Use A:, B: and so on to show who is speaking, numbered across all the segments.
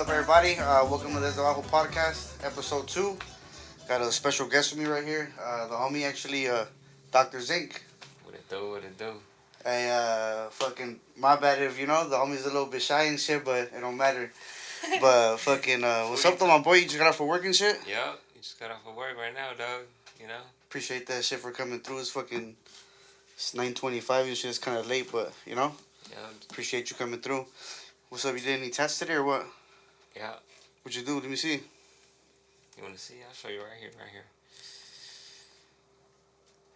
A: up, everybody? Welcome to the DESDE podcast, episode 2. Got a special guest with me right here. The homie, actually, Dr. Zink.
B: What it do, what it do.
A: Hey, fucking, my bad if, the homie's a little bit shy and shit, but it don't matter. But, fucking, what's up, though, my boy? You just got off of work and shit?
B: Yup, you just got off of work right now, dog. You know?
A: Appreciate that shit for coming through. It's 9:25 and shit. It's kind of late, but,
B: Yeah.
A: appreciate you coming through. What's up? You did any tests today or what?
B: Yeah.
A: What'd you do? Let me see.
B: You want to see? I'll show you right here, right here.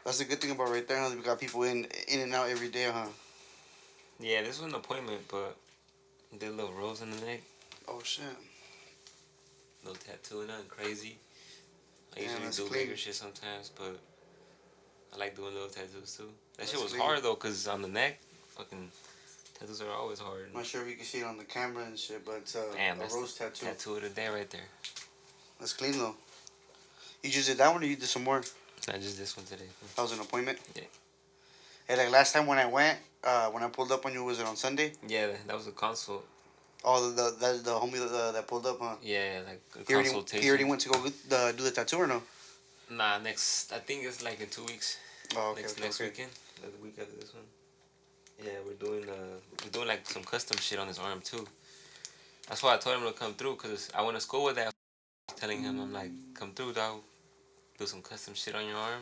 A: That's the good thing about right there, huh? We got people in and out every day, huh?
B: Yeah, this was an appointment, but did a little rose in the neck.
A: Oh, shit.
B: Little tattoo, nothing crazy. I
A: Damn,
B: usually
A: that's
B: do
A: clean.
B: bigger shit sometimes, but I like doing little tattoos too. That
A: That's
B: shit was
A: clean.
B: hard though, cause on the neck, fucking tattoos are always hard.
A: I'm not sure if you can see it on the camera and shit, but it's
B: Damn,
A: a
B: that's
A: rose tattoo.
B: Tattoo of the day right there.
A: That's clean, though. You just did that one or you did some more?
B: Not just this one today.
A: That was an appointment?
B: Yeah.
A: Hey, like last time when I went, when I pulled up on you, was it on Sunday?
B: Yeah, that was a consult.
A: Oh, the homie that pulled up, huh?
B: Yeah, like a
A: He
B: consultation.
A: already went to go do the tattoo or no?
B: Nah, I think it's like in 2 weeks.
A: Oh, okay.
B: Next weekend, the week after this one. Yeah, we're doing like some custom shit on his arm too. That's why I told him to come through, cause I went to school with that. I was telling him, I'm like, come through, dog. Do some custom shit on your arm.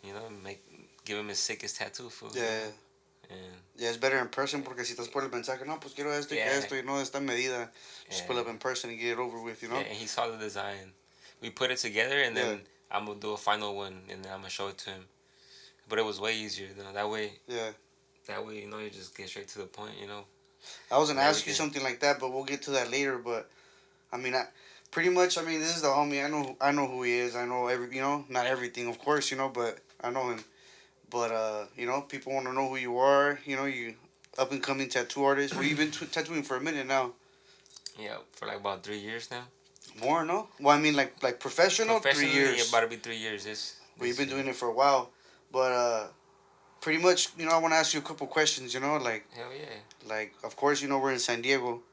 B: You know, give him his sickest tattoo, fool.
A: Yeah.
B: And
A: Yeah, it's better in person porque si estás por el mensaje, no, pues quiero esto y que esto y no esta medida. Just pull up in person and get it over with,
B: Yeah, and he saw the design. We put it together, and then I'm gonna do a final one, and then I'm gonna show it to him. But it was way easier, that way.
A: Yeah.
B: That way, you just get straight to the point,
A: I was gonna ask you something like that, but we'll get to that later. But I mean, pretty much. I mean, this is the homie. I know who he is. I know not everything, of course, but I know him. But people want to know who you are. You up and coming tattoo artist. Well, you've been tattooing for a minute now.
B: Yeah, for like about 3 years now.
A: More, no? Well, I mean, like professional. 3 years.
B: Yeah, about to be 3 years.
A: Well, you've been doing it for a while, but pretty much, I want to ask you a couple questions. Like.
B: Hell yeah.
A: Like, of course, we're in San Diego,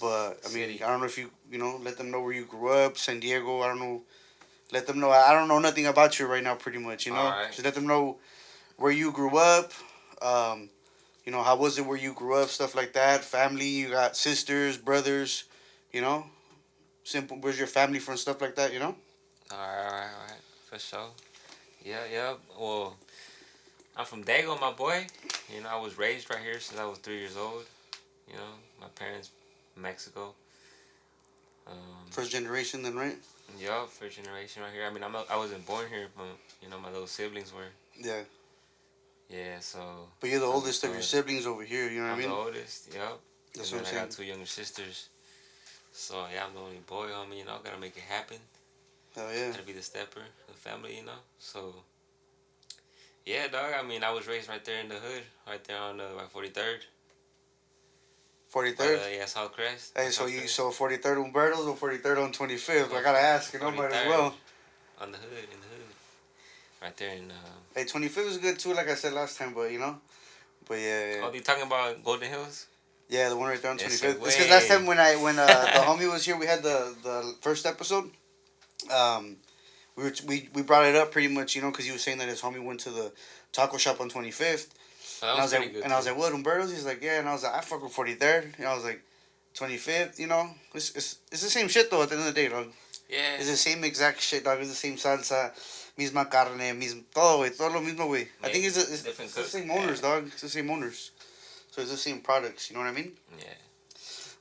A: but I mean, I don't know if you let them know where you grew up, San Diego. I don't know. Let them know. I don't know nothing about you right now, pretty much.
B: All right.
A: Just let them know where you grew up. How was it where you grew up, stuff like that. Family, you got sisters, brothers. Simple. Where's your family from, stuff like that.
B: All right. For sure. Yeah. Well, I'm from Dago, my boy. I was raised right here since I was 3 years old. My parents, Mexico.
A: First generation, then, right?
B: Yeah, first generation right here. I mean, I wasn't born here, but my little siblings were.
A: Yeah.
B: Yeah, so.
A: But you're the oldest of your siblings over here. You know what I mean?
B: I'm the oldest. Yep.
A: That's
B: and
A: what I'm
B: then
A: saying.
B: I got 2 younger sisters. So yeah, I'm the only boy, homie. Gotta make it happen.
A: Hell yeah.
B: Gotta be the stepper of the family, So. Yeah, dog. I mean, I was raised right there in the hood, right there on 43rd.
A: 43rd?
B: Yeah, South Crest.
A: Hey, so 43rd Humberto's or 43rd on 25th? I gotta ask, might as well.
B: On the hood, in the hood. Right there in.
A: Hey, 25th is good too, like I said last time, but But yeah.
B: Oh, you talking about Golden Hills?
A: Yeah, the one right there on 25th.
B: It's
A: because last time when the homie was here, we had the first episode. We brought it up pretty much, because he was saying that his homie went to the taco shop on 25th.
B: Oh, and
A: I was like, what, Humberto's? He's like, yeah. And I was like, I fuck with 43rd. And I was like, 25th, It's the same shit, though, at the end of the day, dog.
B: Yeah.
A: It's the same exact shit, dog. It's the same salsa, misma carne, todo, güey. Todo lo mismo, güey. I think it's the same owners, dog. It's the same owners. So it's the same products, you know what I mean?
B: Yeah.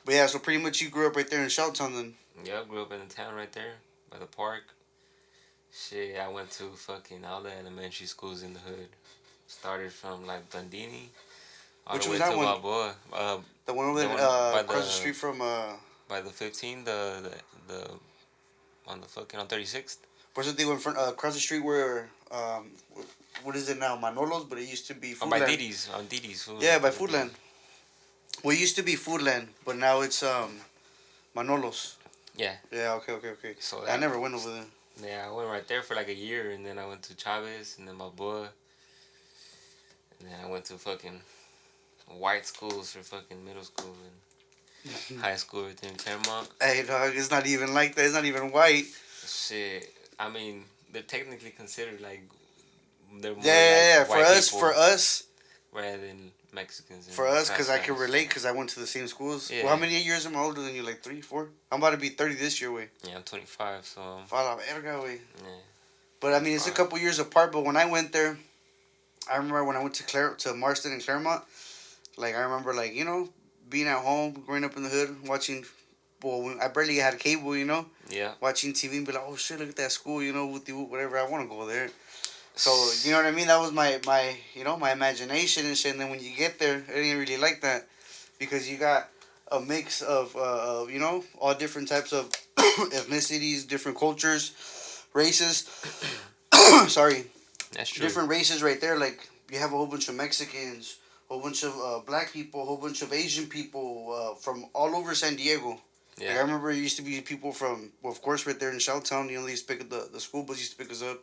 A: But yeah, so pretty much you grew up right there in Shelton, then.
B: Yeah, I grew up in the town right there by the park. Shit, I went to fucking all the elementary schools in the hood. Started from like Bandini.
A: Which was that one?
B: Balboa.
A: The one over there across the street from.
B: By the 15, the on the fucking on 36th.
A: Where's the thing in front across the street where what is it now? Manolos, but it used to be Foodland.
B: By Didi's, on Didi's food.
A: Yeah, by Foodland. Well, it used to be Foodland, but now it's Manolos.
B: Yeah.
A: Yeah. Okay.
B: So
A: I never went over there.
B: Yeah, I went right there for like a year, and then I went to Chavez, and then Balboa, and then I went to fucking white schools for fucking middle school, and high school right there in Claremont.
A: Hey, dog, it's not even like that. It's not even white.
B: Shit, I mean, they're technically considered like they're more
A: Yeah, yeah, yeah.
B: like white
A: For
B: people
A: us,
B: rather than Mexicans and
A: because I can
B: Caucasians.
A: relate, because I went to the same schools.
B: Yeah.
A: Well, how many years am I older than you? Like 3, 4? I'm about to be 30 this year, way.
B: Yeah, I'm 25, so
A: Fala verga, way.
B: yeah.
A: But I mean, it's a
B: 25.
A: couple years apart. But when I went there, I remember when I went to Marston and Claremont. Like I remember, like being at home, growing up in the hood, watching. Well, I barely had cable,
B: Yeah.
A: watching TV and be like, oh shit, look at that school, whatever. I want to go there. So you know what I mean? That was my imagination and shit. And then when you get there, it ain't really like that, because you got a mix of all different types of ethnicities, different cultures, races. Sorry,
B: That's true.
A: different races right there. Like you have a whole bunch of Mexicans, a whole bunch of black people, a whole bunch of Asian people from all over San Diego.
B: Yeah.
A: Like I remember it used to be people from, well, of course, right there in Shelltown. They used to pick up the school bus used to pick us up.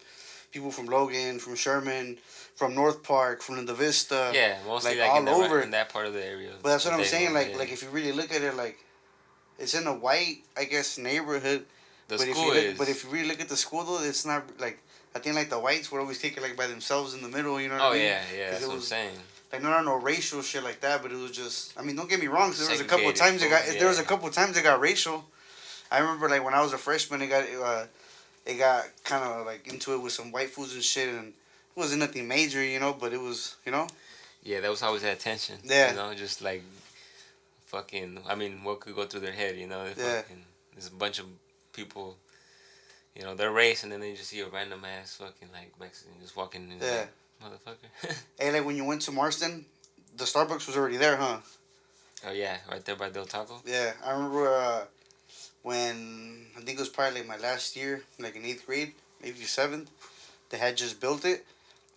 A: People from Logan, from Sherman, from North Park, from Linda Vista.
B: Yeah, mostly
A: like
B: all
A: all over.
B: in that part of the area.
A: But that's what I'm saying. Like
B: yeah.
A: like if you really look at it, like it's in a white, I guess, neighborhood.
B: The
A: but
B: school
A: but if you really look at the school though, it's not like, I think like the whites would always take it like by themselves in the middle. You know what I mean?
B: Yeah, that's what I'm saying.
A: Like no racial shit like that, but it was just. I mean, don't get me wrong. There was a couple of
B: Segregated
A: times there was a
B: yeah.
A: couple of times it got racial. I remember like when I was a freshman, it got kind of like into it with some white foods and shit, and it wasn't nothing major, but it was,
B: Yeah, that was always that tension.
A: Yeah.
B: Just like fucking. I mean, what could go through their head?
A: Yeah.
B: Fucking, there's a bunch of people. Their race, and then they just see a random ass fucking like Mexican just walking in.
A: Yeah.
B: Like, motherfucker.
A: Hey, like when you went to Marston, the Starbucks was already there, huh?
B: Oh yeah, right there by Del Taco.
A: Yeah, I remember when I think it was probably like my last year, like in 8th grade, maybe 7th. They had just built it,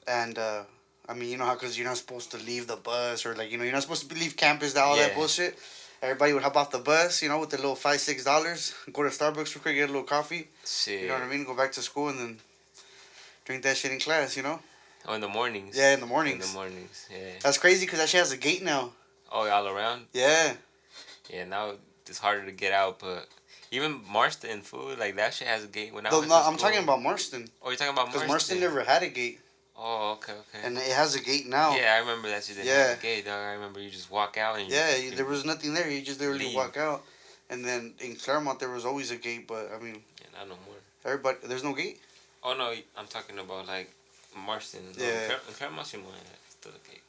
A: and I mean, you know how, because you're not supposed to leave the bus, or like, you're not supposed to leave campus, all that bullshit. Everybody would hop off the bus, with the little $5-6, go to Starbucks real quick, get a little coffee.
B: Shit.
A: You know what I mean? Go back to school and then drink that shit in class,
B: Oh, in the mornings.
A: Yeah, in the mornings.
B: In the mornings, yeah.
A: That's crazy because that shit has a gate now.
B: Oh, all around?
A: Yeah.
B: Yeah, now it's harder to get out, but even Marston, food, like that shit has a gate. When I
A: No,
B: went to
A: I'm
B: school.
A: talking about Marston.
B: Oh, you're talking about Marston?
A: Because Marston never had a gate.
B: Oh, okay.
A: And it has a gate now.
B: Yeah, I remember that shit didn't have a gate, dog. I remember you just walk out and
A: there was nothing there. You just literally walk out. And then in Claremont, there was always a gate, but I mean...
B: Yeah, not no more.
A: Everybody... There's no gate?
B: Oh, no, I'm talking about, like, Marston.
A: Yeah.
B: Claremont, still a gate.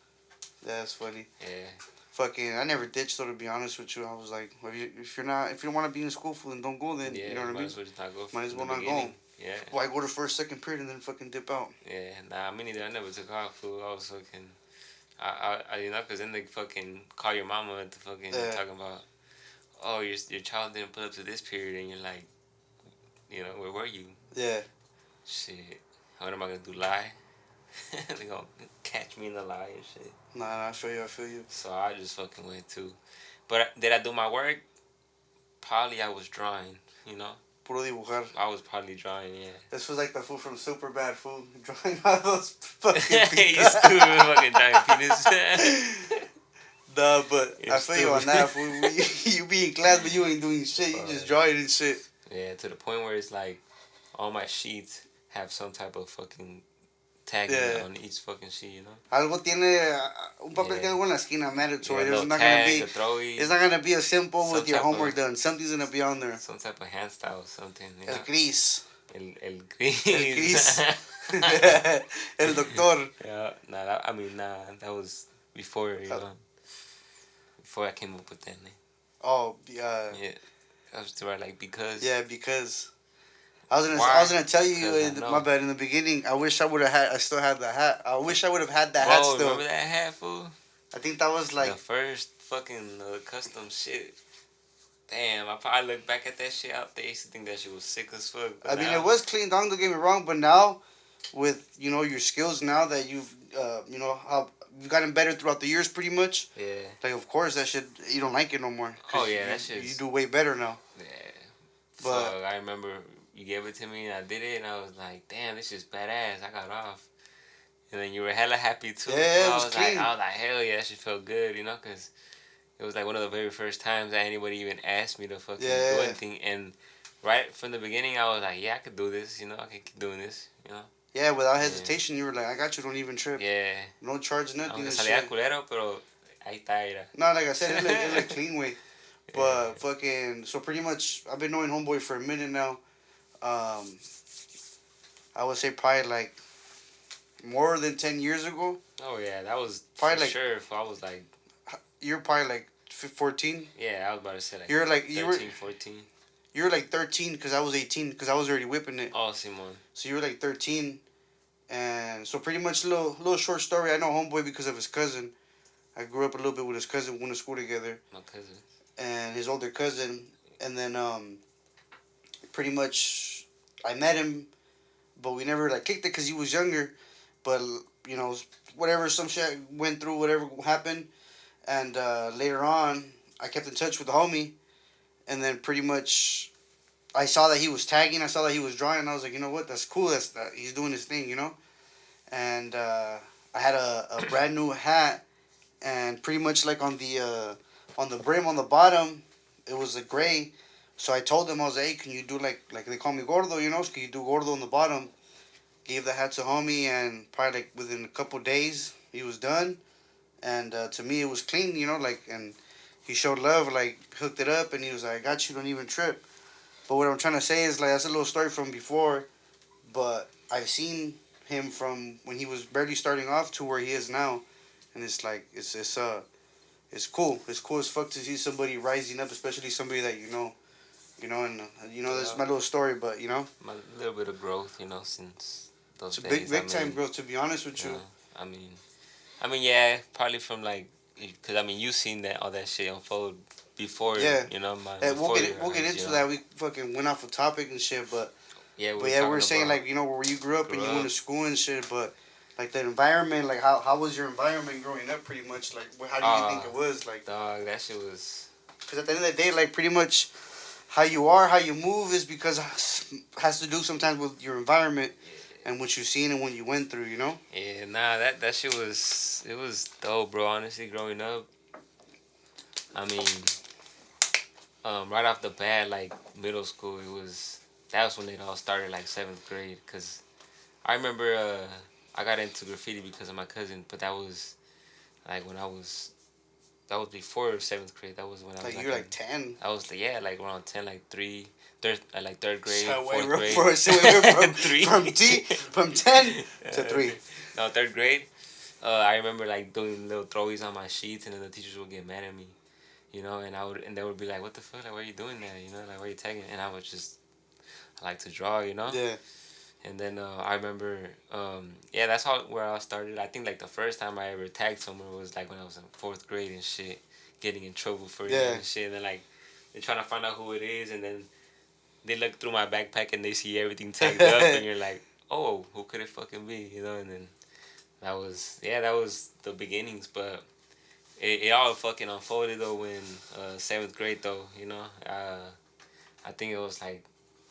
A: That's funny.
B: Yeah.
A: Fucking, I never ditched, though, to be honest with you. I was like, if you don't want to be in school, then don't go then.
B: Yeah,
A: you know what I mean?
B: Might as well just not go.
A: Might as well not go.
B: Yeah.
A: Why go to first, second period and then fucking dip out?
B: Yeah, nah, me neither. I never took off, fool. I was fucking... I because then they fucking call your mama to fucking talking about, oh, your child didn't put up to this period, and you're like, where were you?
A: Yeah.
B: Shit. What am I gonna do, lie? They gonna catch me in the lie and shit.
A: Nah, I feel you.
B: So I just fucking went too. But did I do my work? Probably I was drawing,
A: Puro dibujar.
B: I was probably drawing, yeah.
A: This was like the fool from Superbad, fool. Drawing all those fucking
B: You stupid fucking giant penis.
A: Nah, but
B: You're
A: I feel you on that, fool. You be in class, but you ain't doing shit. You just drawing and shit.
B: Yeah, to the point where it's like all my sheets have some type of fucking tag on each fucking sheet,
A: Algo tiene, un papel tiene algo en la esquina, mandatory. There's not
B: tag,
A: gonna be, it's not gonna be a simple with your homework done. Something's gonna be on there.
B: Some type of hand style, something.
A: El gris.
B: El gris.
A: El gris. El doctor.
B: Yeah, that was before, before I came up with that name.
A: Oh, yeah.
B: Yeah, I was right, like, because.
A: Yeah, because. I was gonna tell you, my bad, in the beginning, I wish I still had the hat. I wish I would have had that hat still.
B: Remember that hat, fool?
A: I think that was like...
B: The first fucking custom shit. Damn, I probably look back at that shit out there. I used to think that shit was sick as fuck.
A: I mean, it was clean, don't get me wrong, but now, with, your skills now that you've, how you've gotten better throughout the years pretty much.
B: Yeah.
A: Like, of course, that shit, you don't like it no more.
B: Oh, yeah, that shit.
A: You do way better now.
B: Yeah.
A: But
B: so, I remember you gave it to me and I did it and I was like, damn, this is badass. I got off. And then you were hella happy too.
A: Yeah,
B: so
A: it was clean.
B: I was like, hell yeah, that shit felt good, because It was like one of the very first times that anybody even asked me to fucking
A: Yeah.
B: do anything, and right from the beginning, I was like, yeah, I could do this. I could keep doing this.
A: Yeah, without
B: Yeah.
A: hesitation, you were like, I got you, don't even trip.
B: Yeah.
A: No charge, nothing
B: Aunque
A: and
B: salía
A: shit.
B: culero, pero ahí está, era.
A: No, like I said, it looked clean way.
B: Yeah.
A: But fucking, so pretty much, I've been knowing Homeboy for a minute now. Um, I would say probably like more than 10 years ago.
B: Oh yeah, that was
A: Probably
B: for
A: like-
B: sure. If I was like,
A: You're probably like 14.
B: yeah, I was about to say like
A: You're like
B: 13, 14.
A: you were like 13 because I was 18 because I was already whipping it.
B: Oh, Simon.
A: So you were like 13, and so pretty much little short story. I know Homeboy because of his cousin. I grew up a little bit with his cousin. We went to school together.
B: My cousin.
A: And his older cousin, and then pretty much I met him, but we never like kicked it because he was younger. But whatever, some shit went through, whatever happened, and later on I kept in touch with the homie, and then pretty much I saw that he was tagging, I saw that he was drawing, and I was like, you know what, that's cool. That he's doing his thing, and I had a brand new hat, and pretty much like on the brim on the bottom, it was a gray. So I told him, I was like, hey, can you do like they call me gordo, can you do gordo on the bottom? Gave the hat to homie, and probably like within a couple days he was done, and to me it was clean, and he showed love, like hooked it up, and he was like, I got you, don't even trip. But what I'm trying to say is like that's a little story from before, but I've seen him from when he was barely starting off to where he is now, and it's like it's cool. It's cool as fuck to see somebody rising up, especially somebody that and that's my little story, but
B: My little bit of growth, since those
A: it's a
B: days.
A: big time growth, to be honest with you.
B: I mean, yeah, probably from like, because you've seen all that shit unfold before.
A: Yeah.
B: Before
A: We'll get into that. We fucking went off a topic and shit, but
B: yeah,
A: we're saying like where you grew up and you went to school and shit, but like the environment, like how was your environment growing up? Pretty much, like how do you think it was? Like,
B: dog, that shit was.
A: Because at the end of the day, like pretty much how you are, how you move is because has to do sometimes with your environment and what you've seen and what you went through,
B: Yeah, nah, that shit was dope, bro. Honestly, growing up, right off the bat, like middle school, that was when it all started, like 7th grade. Cause I remember I got into graffiti because of my cousin, but that was like that was before 7th grade. That was when I was
A: like you were like 10.
B: I was like around 10, like third grade,
A: So
B: fourth grade.
A: From 10 to 3.
B: No, 3rd grade. I remember like doing little throwies on my sheets, and then the teachers would get mad at me, and they would be like, "What the fuck? Like, why are you doing that? Like, why are you tagging?" And I like to draw,
A: Yeah.
B: And then I remember, that's where I started. I think like the first time I ever tagged someone was like when I was in 4th grade and shit, getting in trouble for it and shit. And then like they're trying to find out who it is, and then they look through my backpack and they see everything tagged up, and you're like, oh, who could it fucking be, And then that was the beginnings, but it all fucking unfolded though when 7th grade though, I think it was like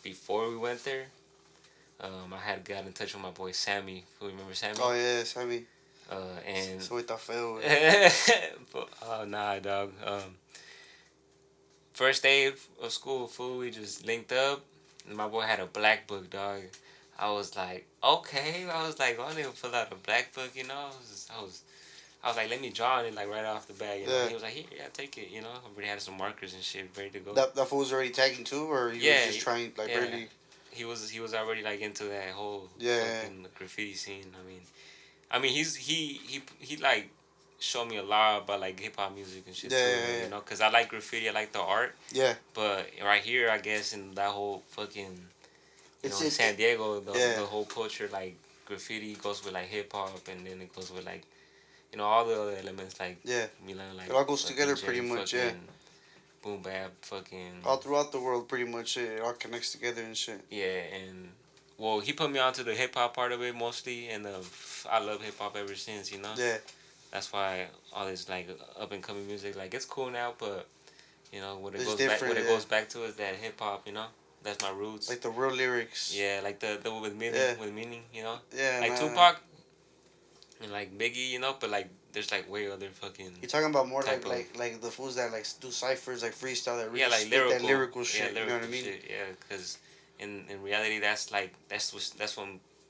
B: before we went there. I had got in touch with my boy Sammy. Who remember Sammy?
A: Oh yeah, Sammy.
B: And
A: so está feo.
B: Oh nah, dog. First day of school, fool, we just linked up. And my boy had a black book, dog. I was like, okay. I was like, I didn't pull out a black book, I was like, let me draw on it, like right off the bat. He was like, here, yeah, take it. I already had some markers and shit ready to go.
A: That fool was already tagging too, or he was just trying like barely.
B: He was already like into that whole fucking graffiti scene. He like showed me a lot about like hip hop music and shit too. Because I like graffiti, I like the art.
A: Yeah.
B: But right here, I guess in that whole fucking, in San Diego, the whole culture, like graffiti goes with like hip hop, and then it goes with like, all the other elements like Milan, like
A: it all goes together pretty much.
B: Boom bap, fucking
A: all throughout the world, pretty much. It all connects together and shit.
B: Yeah, and well, he put me onto the hip hop part of it mostly, and I love hip hop ever since.
A: Yeah.
B: That's why all this like up and coming music, like it's cool now, but what it goes back to is that hip hop. That's my roots.
A: Like the real lyrics.
B: Yeah, like the with meaning.
A: Yeah,
B: like Tupac and like Biggie, but like there's like way other fucking.
A: You're talking about more
B: type
A: like the fools that like do ciphers, like freestyle, that really
B: yeah, like
A: spit
B: lyrical,
A: that lyrical shit.
B: lyrical
A: You know what I mean?
B: shit. Yeah, because in reality, that's what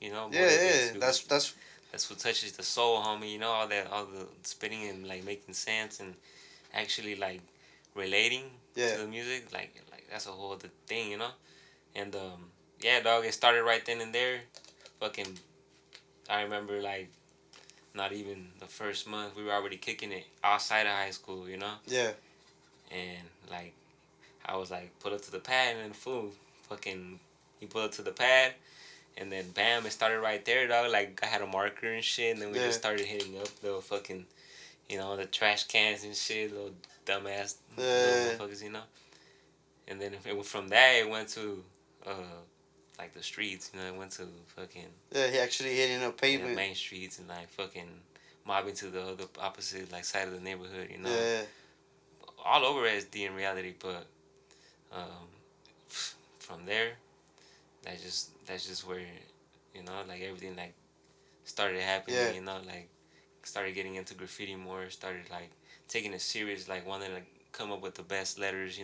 A: Yeah,
B: motivates
A: yeah.
B: you.
A: That's
B: That's what touches the soul, homie. You know all the spitting and like making sense and actually like relating
A: yeah,
B: to the music. Like that's a whole other thing, you know. And yeah, dog, it started right then and there. Fucking, I remember like not even the first month we were already kicking it outside of high school, you know.
A: yeah.
B: And like I was like pull up to the pad and then fool, fucking, he pulled up to the pad. And then bam, it started right there, dog. Like I had a marker and shit, and then we
A: Yeah.
B: just started hitting up the fucking, the trash cans and shit, little dumbass little motherfuckers, you know. And then from that, it went to, like the streets, you know. It went to fucking
A: Yeah, he actually hitting up pavement.
B: main streets and like fucking mobbing to the other opposite like side of the neighborhood, you know.
A: Yeah,
B: All over SD in reality, but um, from there, that's just where, like everything like started happening,
A: yeah,
B: like started getting into graffiti more, started like taking it serious, like wanting to come up with the best letters,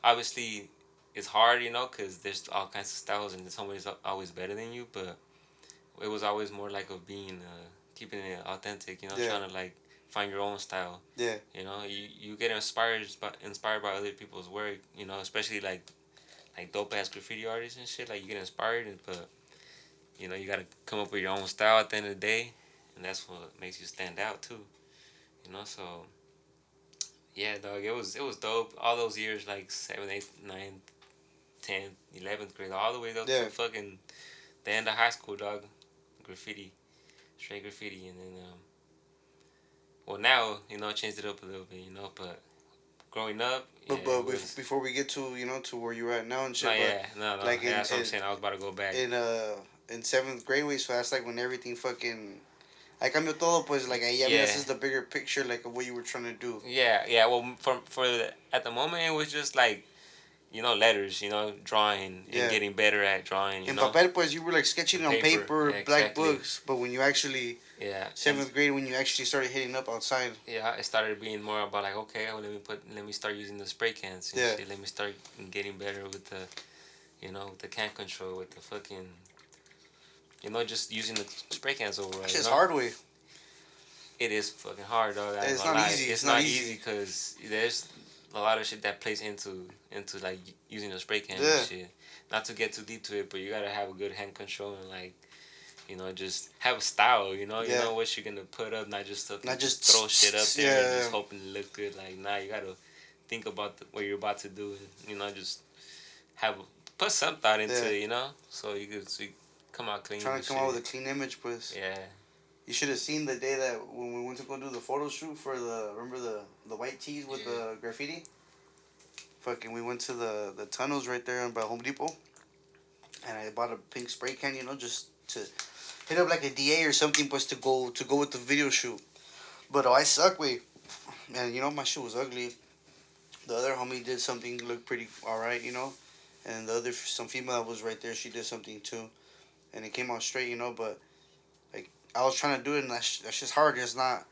B: Obviously, it's hard, because there's all kinds of styles and somebody's always better than you, but it was always more like of being, keeping it authentic,
A: Yeah.
B: trying to like find your own style.
A: yeah,
B: You get inspired by other people's work, especially like dope ass graffiti artists and shit. Like you get inspired, but you gotta come up with your own style at the end of the day, and that's what makes you stand out too. So yeah, dog, it was dope. All those years, like 7th, 8th, 9th, 10th, 11th grade, all the way up
A: Yeah.
B: to fucking the end of high school, dog. Graffiti, straight graffiti, and then well now changed it up a little bit, but growing up, yeah,
A: before we get to to where you're at now and shit,
B: no,
A: but
B: yeah, no,
A: like
B: yeah, that's what I'm saying. I was about to go back.
A: in 7th grade way, so that's like when everything fucking ahí cambió todo, pues like ahí ya
B: Yeah.
A: miras the bigger picture, like of what you were trying to do.
B: Yeah. Well, at the moment, it was just like, letters, drawing and
A: Yeah.
B: getting better at drawing.
A: In papel, pues you were like sketching
B: On
A: on paper,
B: yeah,
A: black
B: exactly.
A: books, but when you actually
B: Yeah.
A: 7th grade, when you actually started hitting up outside.
B: Yeah, it started being more about like, okay, well, let me start using the spray cans and
A: Yeah.
B: shit. Let me start getting better with the, with the can control, with the fucking, just using the spray cans overall.
A: It's just hard way.
B: It is fucking hard, dog.
A: It's not easy.
B: It's not easy because there's a lot of shit that plays into like using a spray can
A: Yeah.
B: and shit. Not to get too deep to it, but you gotta have a good hand control and like, just have a style. You
A: Yeah.
B: know what you're gonna put up, not just
A: just
B: throw shit up there and
A: yeah.
B: just hoping to look good. Like, nah, you gotta think about what you're about to do. Just put some thought into
A: Yeah.
B: it. So you come out clean.
A: Trying to come out with a clean image, pues.
B: Yeah.
A: You should have seen the day that when we went to go do the photo shoot for remember the white tees with the graffiti? Fucking, we went to the tunnels right there by Home Depot, and I bought a pink spray can, just to hit up like a DA or something, pues to go with the video shoot. But I suck, way, and my shit was ugly. The other homie did something look pretty alright, and some female that was right there, she did something too, and it came out straight, but. I was trying to do it, and that's just hard. It's not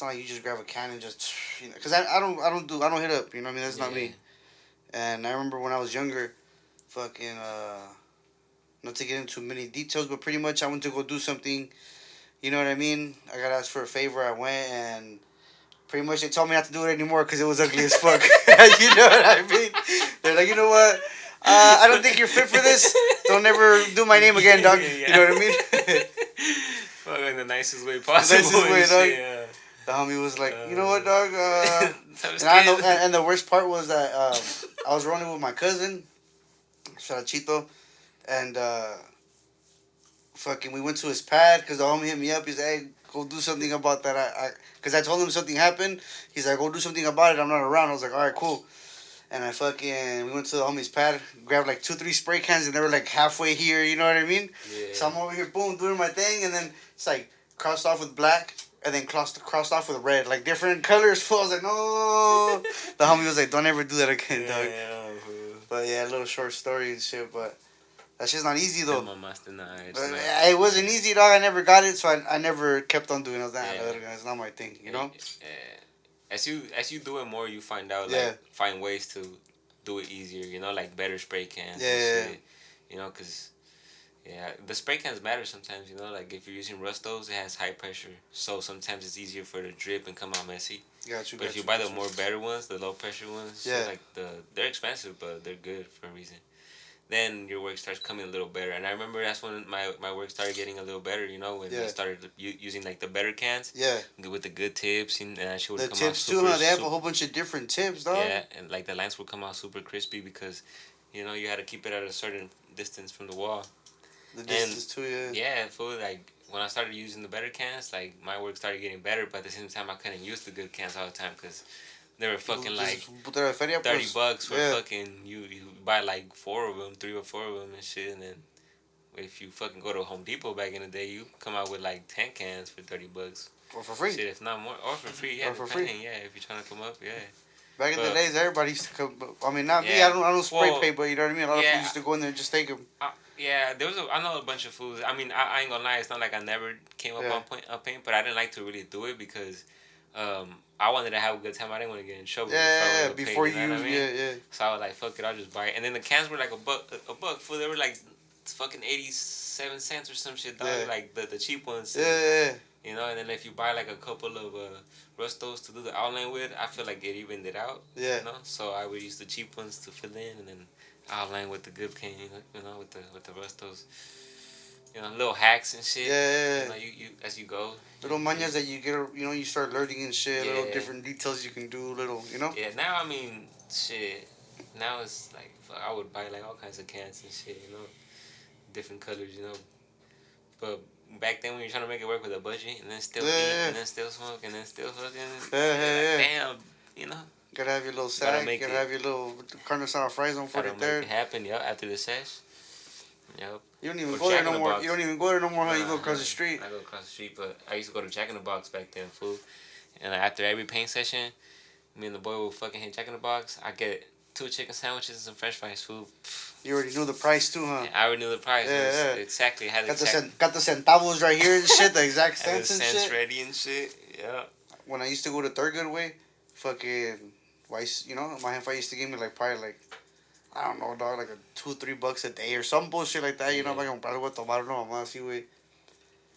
A: like you just grab a can and just, because I don't hit up. You know what I mean? That's not me. And I remember when I was younger, fucking not to get into many details, but pretty much I went to go do something. You know what I mean? I got asked for a favor. I went, and pretty much they told me not to do it anymore because it was ugly as fuck. You know what I mean? They're like, you know what? I don't think you're fit for this. Don't ever do my name again, dog. You know what I mean?
B: Fuck, in the nicest way possible.
A: The nicest way, dog.
B: Shit, yeah.
A: The homie was like, you know what, dog?
B: And
A: and the worst part was that I was running with my cousin, shout out Chito, and fucking we went to his pad because the homie hit me up. He's like, hey, go do something about that. Because I told him something happened. He's like, go do something about it. I'm not around. I was like, all right, cool. And we went to the homie's pad, grabbed like 2-3 spray cans, and they were like halfway here, you know what I mean?
B: Yeah.
A: So I'm over here, boom, doing my thing, and then it's like crossed off with black, and then crossed off with red, like different colors. I was like, no. The homie was like, don't ever do that again, dog.
B: Yeah,
A: but yeah, a little short story and shit, but That shit's not easy though. It wasn't easy, dog. I never got it, so I never kept on doing it. It's not my thing, you know.
B: As you do it more, you find out find ways to do it easier. You know, like better spray cans. And shit. You know, cause the spray cans matter sometimes. You know, like if you're using Rustos, it has high pressure, so sometimes it's easier for it to drip and come out messy. But if you buy the more better ones, the low pressure ones, like they're expensive, but they're good for a reason. Then your work starts coming a little better. And I remember that's when my work started getting a little better, you know, when I started using like the better cans.
A: Yeah.
B: With the good tips, and that shit would
A: the
B: come
A: tips
B: out super,
A: too, huh? They have a whole bunch of different tips, dog.
B: Yeah, and like the lines would come out super crispy because, you know, you had to keep it at a certain distance from the wall.
A: The distance too, yeah.
B: Yeah, fool, like when I started using the better cans, like my work started getting better, but at the same time I couldn't use the good cans all the time because they were fucking like $30 for fucking you buy like 4 of them, 3 or 4 of them and shit, and then if you fucking go to Home Depot back in the day, you come out with like 10 cans for $30.
A: Or for free.
B: Shit, if not more, or for free, yeah,
A: or for free.
B: Yeah, if you're trying to come up, yeah.
A: Back in the days, everybody used to come. I mean, not me. I don't spray paint, but you know what I mean. A lot of people used to go in there and just take them.
B: I know a bunch of foods. I mean, I ain't gonna lie. It's not like I never came up on paint, but I didn't like to really do it because I wanted to have a good time. I didn't want to get in trouble.
A: Before
B: paint, you know what I mean?
A: Yeah.
B: So I was like, fuck it, I'll just buy it. And then the cans were like a buck. Fool, they were like fucking 87 cents or some shit. Dog. Like the cheap ones.
A: Yeah.
B: You know, and then if you buy like a couple of Rustos to do the outline with, I feel like it evened it out.
A: Yeah.
B: You know, so I would use the cheap ones to fill in, and then outline with the good cane. You know, with the Rustos. You know, little hacks and shit.
A: Yeah.
B: You know, you as you go.
A: Little mañas that you get, you know, you start learning and shit. Yeah. Little different details you can do. Little, you know.
B: Yeah. Now I mean, shit. Now it's like I would buy like all kinds of cans and shit. You know, different colors. You know, but back then when you're trying to make it work with a budget and then still eat and then still smoke and then still fucking damn, you know.
A: Gotta have your little sack. Gotta have your little carne asada fries on for it there.
B: Make it happen, after the sesh. Yep.
A: You don't even go there no more. You don't even go there no more. Huh? You go across the street.
B: I go across the street, but I used to go to Jack in the Box back then, fool. And after every paint session, me and the boy would fucking hit Jack in the Box. I get 2 chicken sandwiches and some French fries, food.
A: You already knew the price too, huh?
B: Yeah, I already knew the price.
A: Yeah.
B: Exactly.
A: Got the centavos right here and shit. The exact cents and
B: cents
A: shit.
B: ready and shit. Yeah.
A: When I used to go to Thurgood Way, fucking, you know, my handful used to give me like probably like, I don't know, dog, like $2-3 a day or some bullshit like that. You know, like I'm probably going to tomar no mamá así, güey.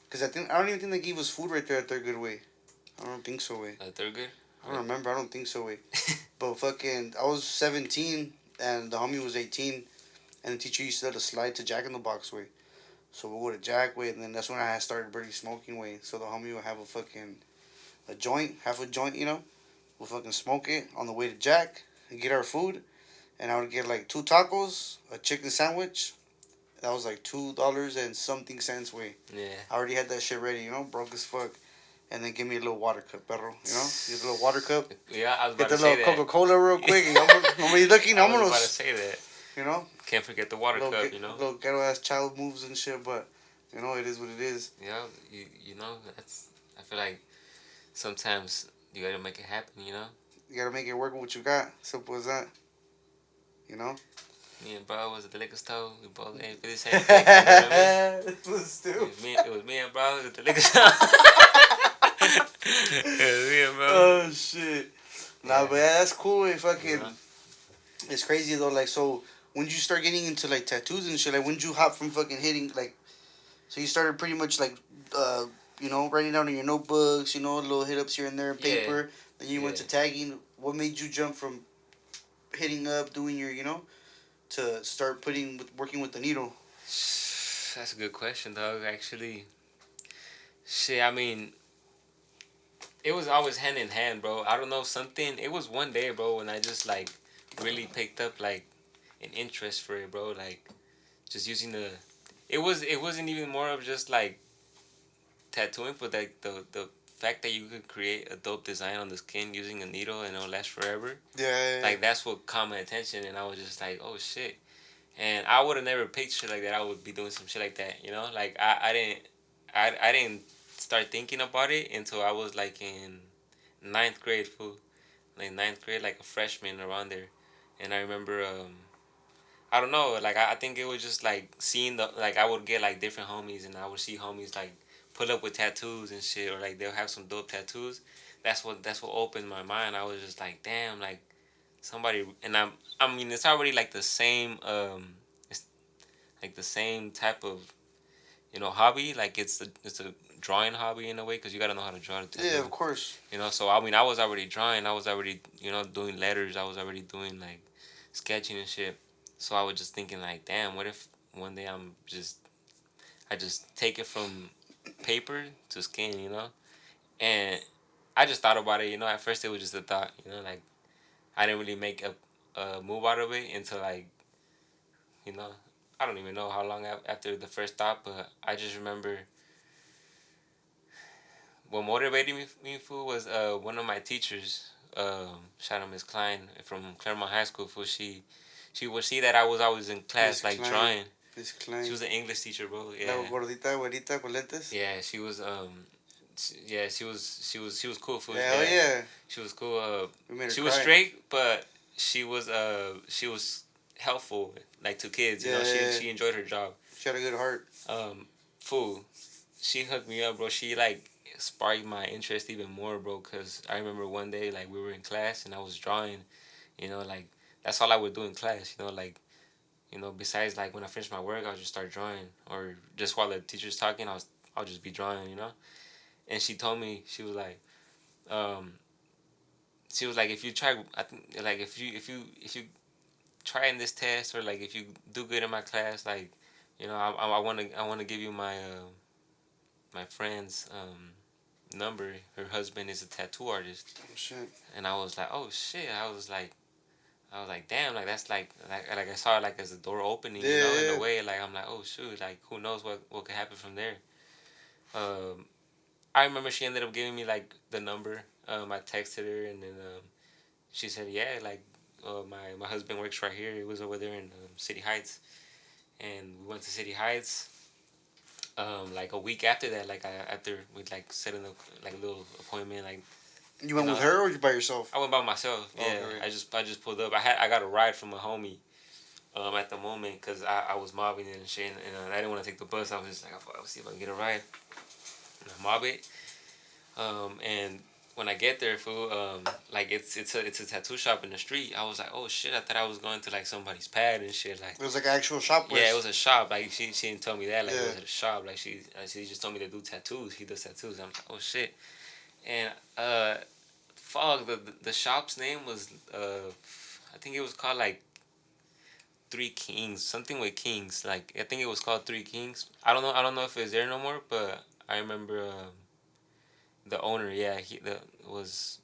A: Because I don't even think they gave us food right there at Thurgood Way. I don't think so, way.
B: At Thurgood?
A: I don't remember. I don't think so, way. But fucking, I was 17 and the homie was 18. And the teacher used to let us slide to Jack in the Box, way. So we'll go to Jack, way, and then that's when I started really smoking, way. So the homie would have a joint, half a joint, you know. We'll fucking smoke it on the way to Jack and get our food. And I would get like 2 tacos, a chicken sandwich. That was like $2 and something cents, way.
B: Yeah. I
A: already had that shit ready, you know, broke as fuck. And then give me a little water cup, perro. You know, get a little water cup.
B: Yeah, I was about to say that.
A: Get the little Coca-Cola real quick. And nobody's looking.
B: I was about to say that.
A: You know?
B: Can't forget the water cup, you know?
A: Little ghetto-ass child moves and shit, but, you know, it is what it is.
B: Yeah, you know, I feel like sometimes you gotta make it happen, you know?
A: You gotta make it work with what you got. Simple as that. You know?
B: Me and bro was at the liquor store. We both ate for the same thing. You know what I mean?
A: It was stupid.
B: It was me and bro at the liquor store. It was me and bro.
A: Oh, shit. Nah, but yeah, that's cool. Fucking, it's crazy, though. Like, so, when did you start getting into, like, tattoos and shit? Like, when did you hop from fucking hitting, like, so you started pretty much, like, you know, writing down in your notebooks, you know, little hit-ups here and there in paper. Then you went to tagging. What made you jump from hitting up, doing your, you know, to start working with the needle?
B: That's a good question, dog. Actually, shit, I mean, it was always hand in hand, bro. I don't know, it was one day, bro, when I just, like, really picked up, like, an interest for it, bro. Like, just using it wasn't even more of just, like, tattooing, but, like, the fact that you could create a dope design on the skin using a needle and it'll last forever.
A: Yeah.
B: Like, that's what caught my attention, and I was just like, oh, shit. And I would have never pictured, like, that I would be doing some shit like that, you know? Like, I didn't start thinking about it until I was, like, in 9th grade, fool. Like, 9th grade, like, a freshman around there. And I remember, I don't know. Like I think it was just like seeing the like I would get like different homies and I would see homies like pull up with tattoos and shit or like they'll have some dope tattoos. That's what opened my mind. I was just like, damn, like somebody and I mean it's already like the same it's like the same type of hobby. Like it's a drawing hobby in a way because you gotta know how to draw the
A: Yeah,
B: tattoo.
A: of course.
B: So I mean I was already drawing. I was already doing letters. I was already doing like sketching and shit. So I was just thinking like, damn, what if one day I just take it from paper to skin, and I just thought about it. At first it was just a thought, like I didn't really make a move out of it until like you know I don't even know how long after the first thought, but I just remember what motivated me fool was one of my teachers, shout out Miss Klein from Claremont High School. Fool, she would see that I was always in class
A: Miss
B: like
A: Klein.
B: drawing.
A: Miss
B: She
A: Klein.
B: was an English teacher, bro.
A: La
B: Yeah,
A: gordita, güerita, con lentes.
B: yeah. She was cool. Fool.
A: Hell
B: Yeah,
A: yeah.
B: she was cool.
A: We made her
B: She was
A: cry.
B: straight, but she was helpful like to kids.
A: Yeah,
B: She enjoyed her job.
A: she had a good heart.
B: Fool, she hooked me up, bro. She like sparked my interest even more, bro. Cause I remember one day like we were in class and I was drawing, like that's all I would do in class, like besides like when I finished my work, I'll just start drawing, or just while the teacher's talking, I'll just be drawing. And she told me um, she was like if you try, I think like if you try in this test or like if you do good in my class, like I want to give you my friend's number. Her husband is a tattoo artist,
A: Oh, shit.
B: and I was like, oh shit. I was like, damn, like that's like I saw it like as a door opening, in
A: Yeah.
B: a way. Like I'm like, oh shoot, like who knows what could happen from there. Um, I remember she ended up giving me like the number. I texted her and then she said, yeah, like my husband works right here. It was over there in City Heights, and we went to City Heights. Like a week after that, like after we like set in like a little appointment, like
A: You went
B: you
A: with
B: know,
A: her or you by yourself?
B: I went by myself.
A: Oh,
B: Yeah,
A: okay.
B: I just pulled up. I got a ride from a homie. At the moment, cause I was mobbing and shit, and I didn't want to take the bus. I was just like, I'll see if I can get a ride. And I mob it. And when I get there, fool, like it's a tattoo shop in the street. I was like, oh shit, I thought I was going to like somebody's pad and shit. Like,
A: It was like an actual shop.
B: yeah, it was a shop. Like she didn't tell me that. Like it
A: Yeah.
B: was at a shop. Like she just told me to do tattoos. He does tattoos. I'm like, oh shit. And fuck, the shop's name was I think it was called like Three Kings, something with Kings. Like I think it was called Three Kings. I don't know if it's there no more, but I remember the owner. Yeah, he was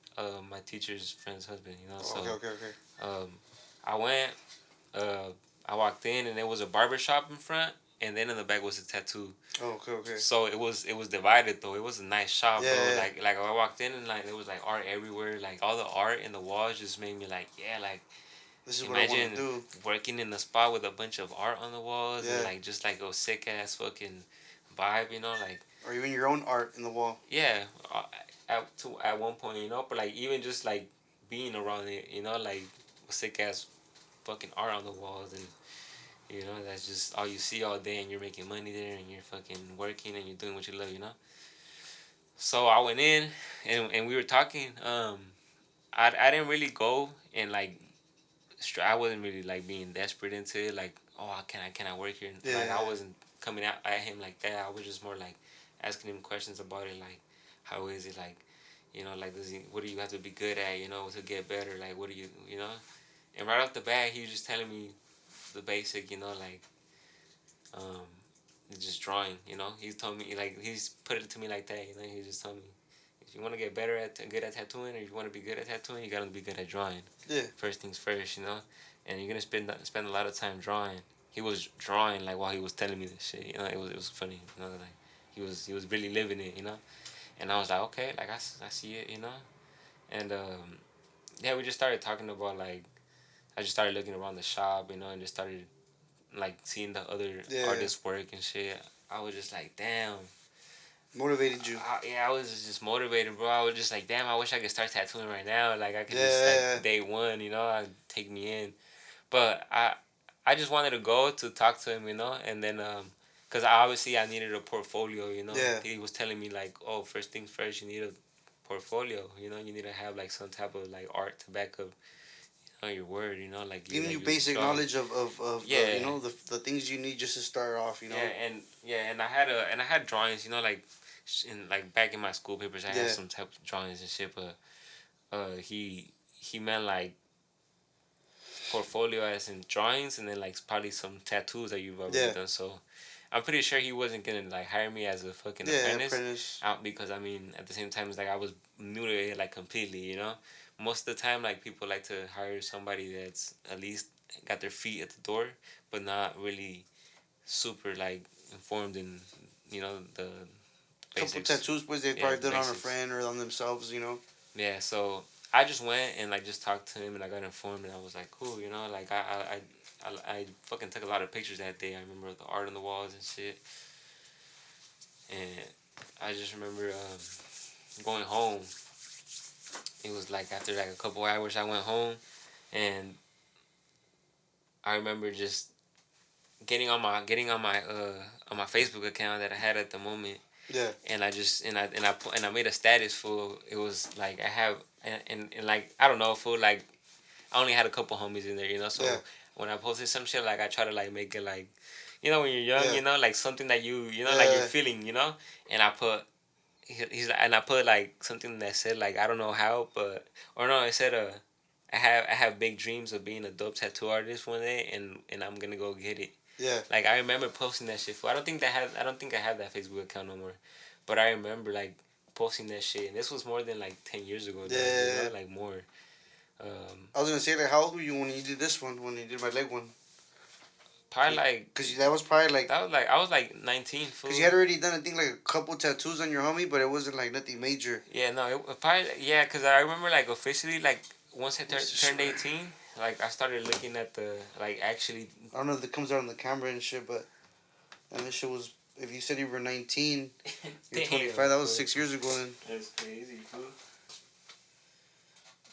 B: my teacher's friend's husband. So
A: Okay, okay, okay.
B: um, I went. Uh, I walked in and there was a barber shop in front, and then in the back was a tattoo.
A: Oh, okay, okay.
B: So it was divided though. It was a nice shop,
A: Yeah,
B: bro.
A: yeah.
B: Like I walked in and like there was like art everywhere. Like all the art in the walls just made me like, yeah, like
A: This is what I want
B: imagine
A: to do.
B: working in a spot with a bunch of art on the walls and
A: Yeah.
B: like just like a sick ass fucking vibe, like
A: Or even your own art in the wall.
B: yeah. At one point, but like even just like being around it, like sick ass fucking art on the walls and. That's just all you see all day, and you're making money there, and you're fucking working, and you're doing what you love. So I went in, and we were talking. I didn't really go and like, I wasn't really like being desperate into it. Like, oh, can I work here?
A: Yeah.
B: Like I wasn't coming out at him like that. I was just more like asking him questions about it, like, how is it, like, like what do you have to be good at, to get better? Like, what do you. And right off the bat, he was just telling me the basic, like, um, just drawing, He told me, like, he's put it to me like that, He just told me, if you want to get good at tattooing, or you want to be good at tattooing, you got to be good at drawing.
A: Yeah.
B: First things first, And you're going to spend a lot of time drawing. He was drawing, like, while he was telling me this shit, It was funny, like, he was really living it, And I was like, okay, like, I see it, And, yeah, we just started talking about, like, I just started looking around the shop, and just started like seeing the other artists work and shit. I was just like, damn.
A: Motivated you.
B: I was just motivated, bro. I was just like, damn. I wish I could start tattooing right now. Like I could
A: Yeah.
B: just like day one, I'd take me in. But I just wanted to go to talk to him, and then cause I needed a portfolio,
A: Yeah.
B: He was telling me like, oh, first things first, you need a portfolio, you need to have like some type of like art to back up, your word, like
A: Giving you
B: you
A: basic
B: draw.
A: knowledge of the
B: Yeah.
A: the things you need just to start off.
B: And I had drawings, like in like back in my school papers, I had
A: Yeah.
B: some type of drawings and shit, but he meant like portfolio as in drawings, and then like probably some tattoos that you've already
A: Yeah.
B: done. So I'm pretty sure he wasn't gonna like hire me as a fucking
A: Yeah.
B: apprentice,
A: Apprentice.
B: out because I mean at the same time it's like I was new to it like completely. Most of the time like people like to hire somebody that's at least got their feet at the door, but not really super like informed in the
A: Couple
B: basics.
A: tattoos, pues they
B: Yeah,
A: probably
B: the
A: done on a
B: basics.
A: friend or on themselves.
B: Yeah, so I just went and like just talked to him, and I got informed, and I was like, cool, like I fucking took a lot of pictures that day. I remember the art on the walls and shit, and I just remember going home. It was like after like a couple hours, I went home, and I remember just getting on my Facebook account that I had at the moment,
A: Yeah.
B: and I just and I made a status for it was like I have and like I don't know for like I only had a couple homies in there, so
A: Yeah.
B: when I posted some shit, like I try to like make it like, when you're young,
A: Yeah.
B: like something that like you're
A: Yeah.
B: feeling, and I put and I put like something that said like I don't know how, but or no, it said I have big dreams of being a dope tattoo artist one day, and I'm gonna go get it.
A: Yeah.
B: Like I remember posting that shit. I don't think I have that Facebook account no more, but I remember like posting that shit, and this was more than like 10 years ago, dog,
A: Yeah.
B: like more. Um,
A: I was gonna say, like, how old were you when you did this one? When you did my leg one?
B: Probably like
A: Cause that was probably like.
B: that was like I was like 19. Fool.
A: Cause you had already done, I think, like a couple tattoos on your homie, but it wasn't like nothing major.
B: Yeah, no, it probably yeah, cause I remember like officially like once I turned
A: Swear.
B: 18, like I started looking at the like actually.
A: I don't know if it comes out on the camera and shit, but and this shit was. If you said you were 19, you're 25. That was 6 years ago. Then.
B: That's crazy, fool.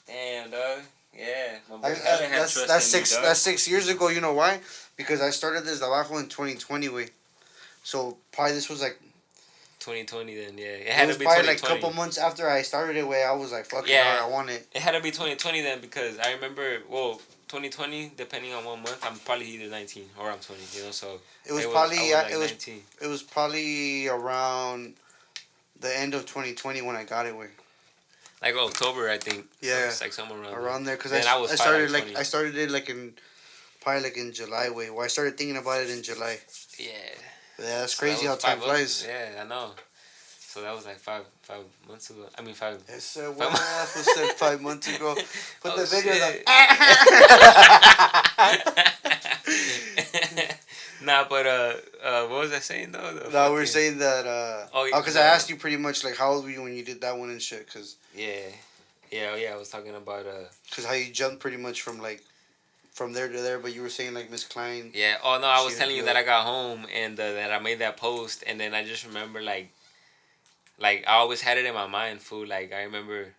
B: Damn, dog. Yeah, my boy
A: I,
B: Helen had
A: that's
B: trust
A: that's
B: in me,
A: six
B: dog.
A: that's 6 years ago. You know why? Because I started this ABAJO in 2020 way. So probably this was like
B: 2020 then, yeah. It
A: it
B: had
A: was
B: to be
A: probably like a
B: 2020.
A: couple months after I started it way I was like fucking
B: Yeah.
A: hard, I want it.
B: It had to be 2020 then because I remember, 2020, depending on what month, I'm probably either 19 or I'm 20, so
A: It was
B: I
A: probably
B: was like 19.
A: it was probably around the end of 2020 when I got it way.
B: Like October, I think.
A: Yeah.
B: Like somewhere
A: Around there, cause
B: then
A: I
B: was
A: started
B: like
A: like
B: 20.
A: I started it like in probably like in July way. Well, I started thinking about it in July.
B: Yeah.
A: But yeah, that's
B: So
A: crazy
B: that
A: how
B: was
A: time
B: 5 months.
A: flies.
B: Yeah, I know. So that was like five months ago. I mean 5.
A: Yes, what was said 5 months ago? Put
B: Oh,
A: the video
B: shit.
A: up.
B: Nah, but what was I saying though?
A: No, we were saying that. Because I
B: yeah.
A: asked you pretty much like how old were you when you did that one and shit?
B: Yeah. I was talking about
A: Cause how you jumped pretty much from like from there to there, but you were saying like Miss Klein.
B: Yeah. Oh no, I
A: She
B: was
A: hooked
B: telling
A: you
B: you that
A: up.
B: I got home and that I made that post, and then I just remember like I always had it in my mind, fool. Like I remember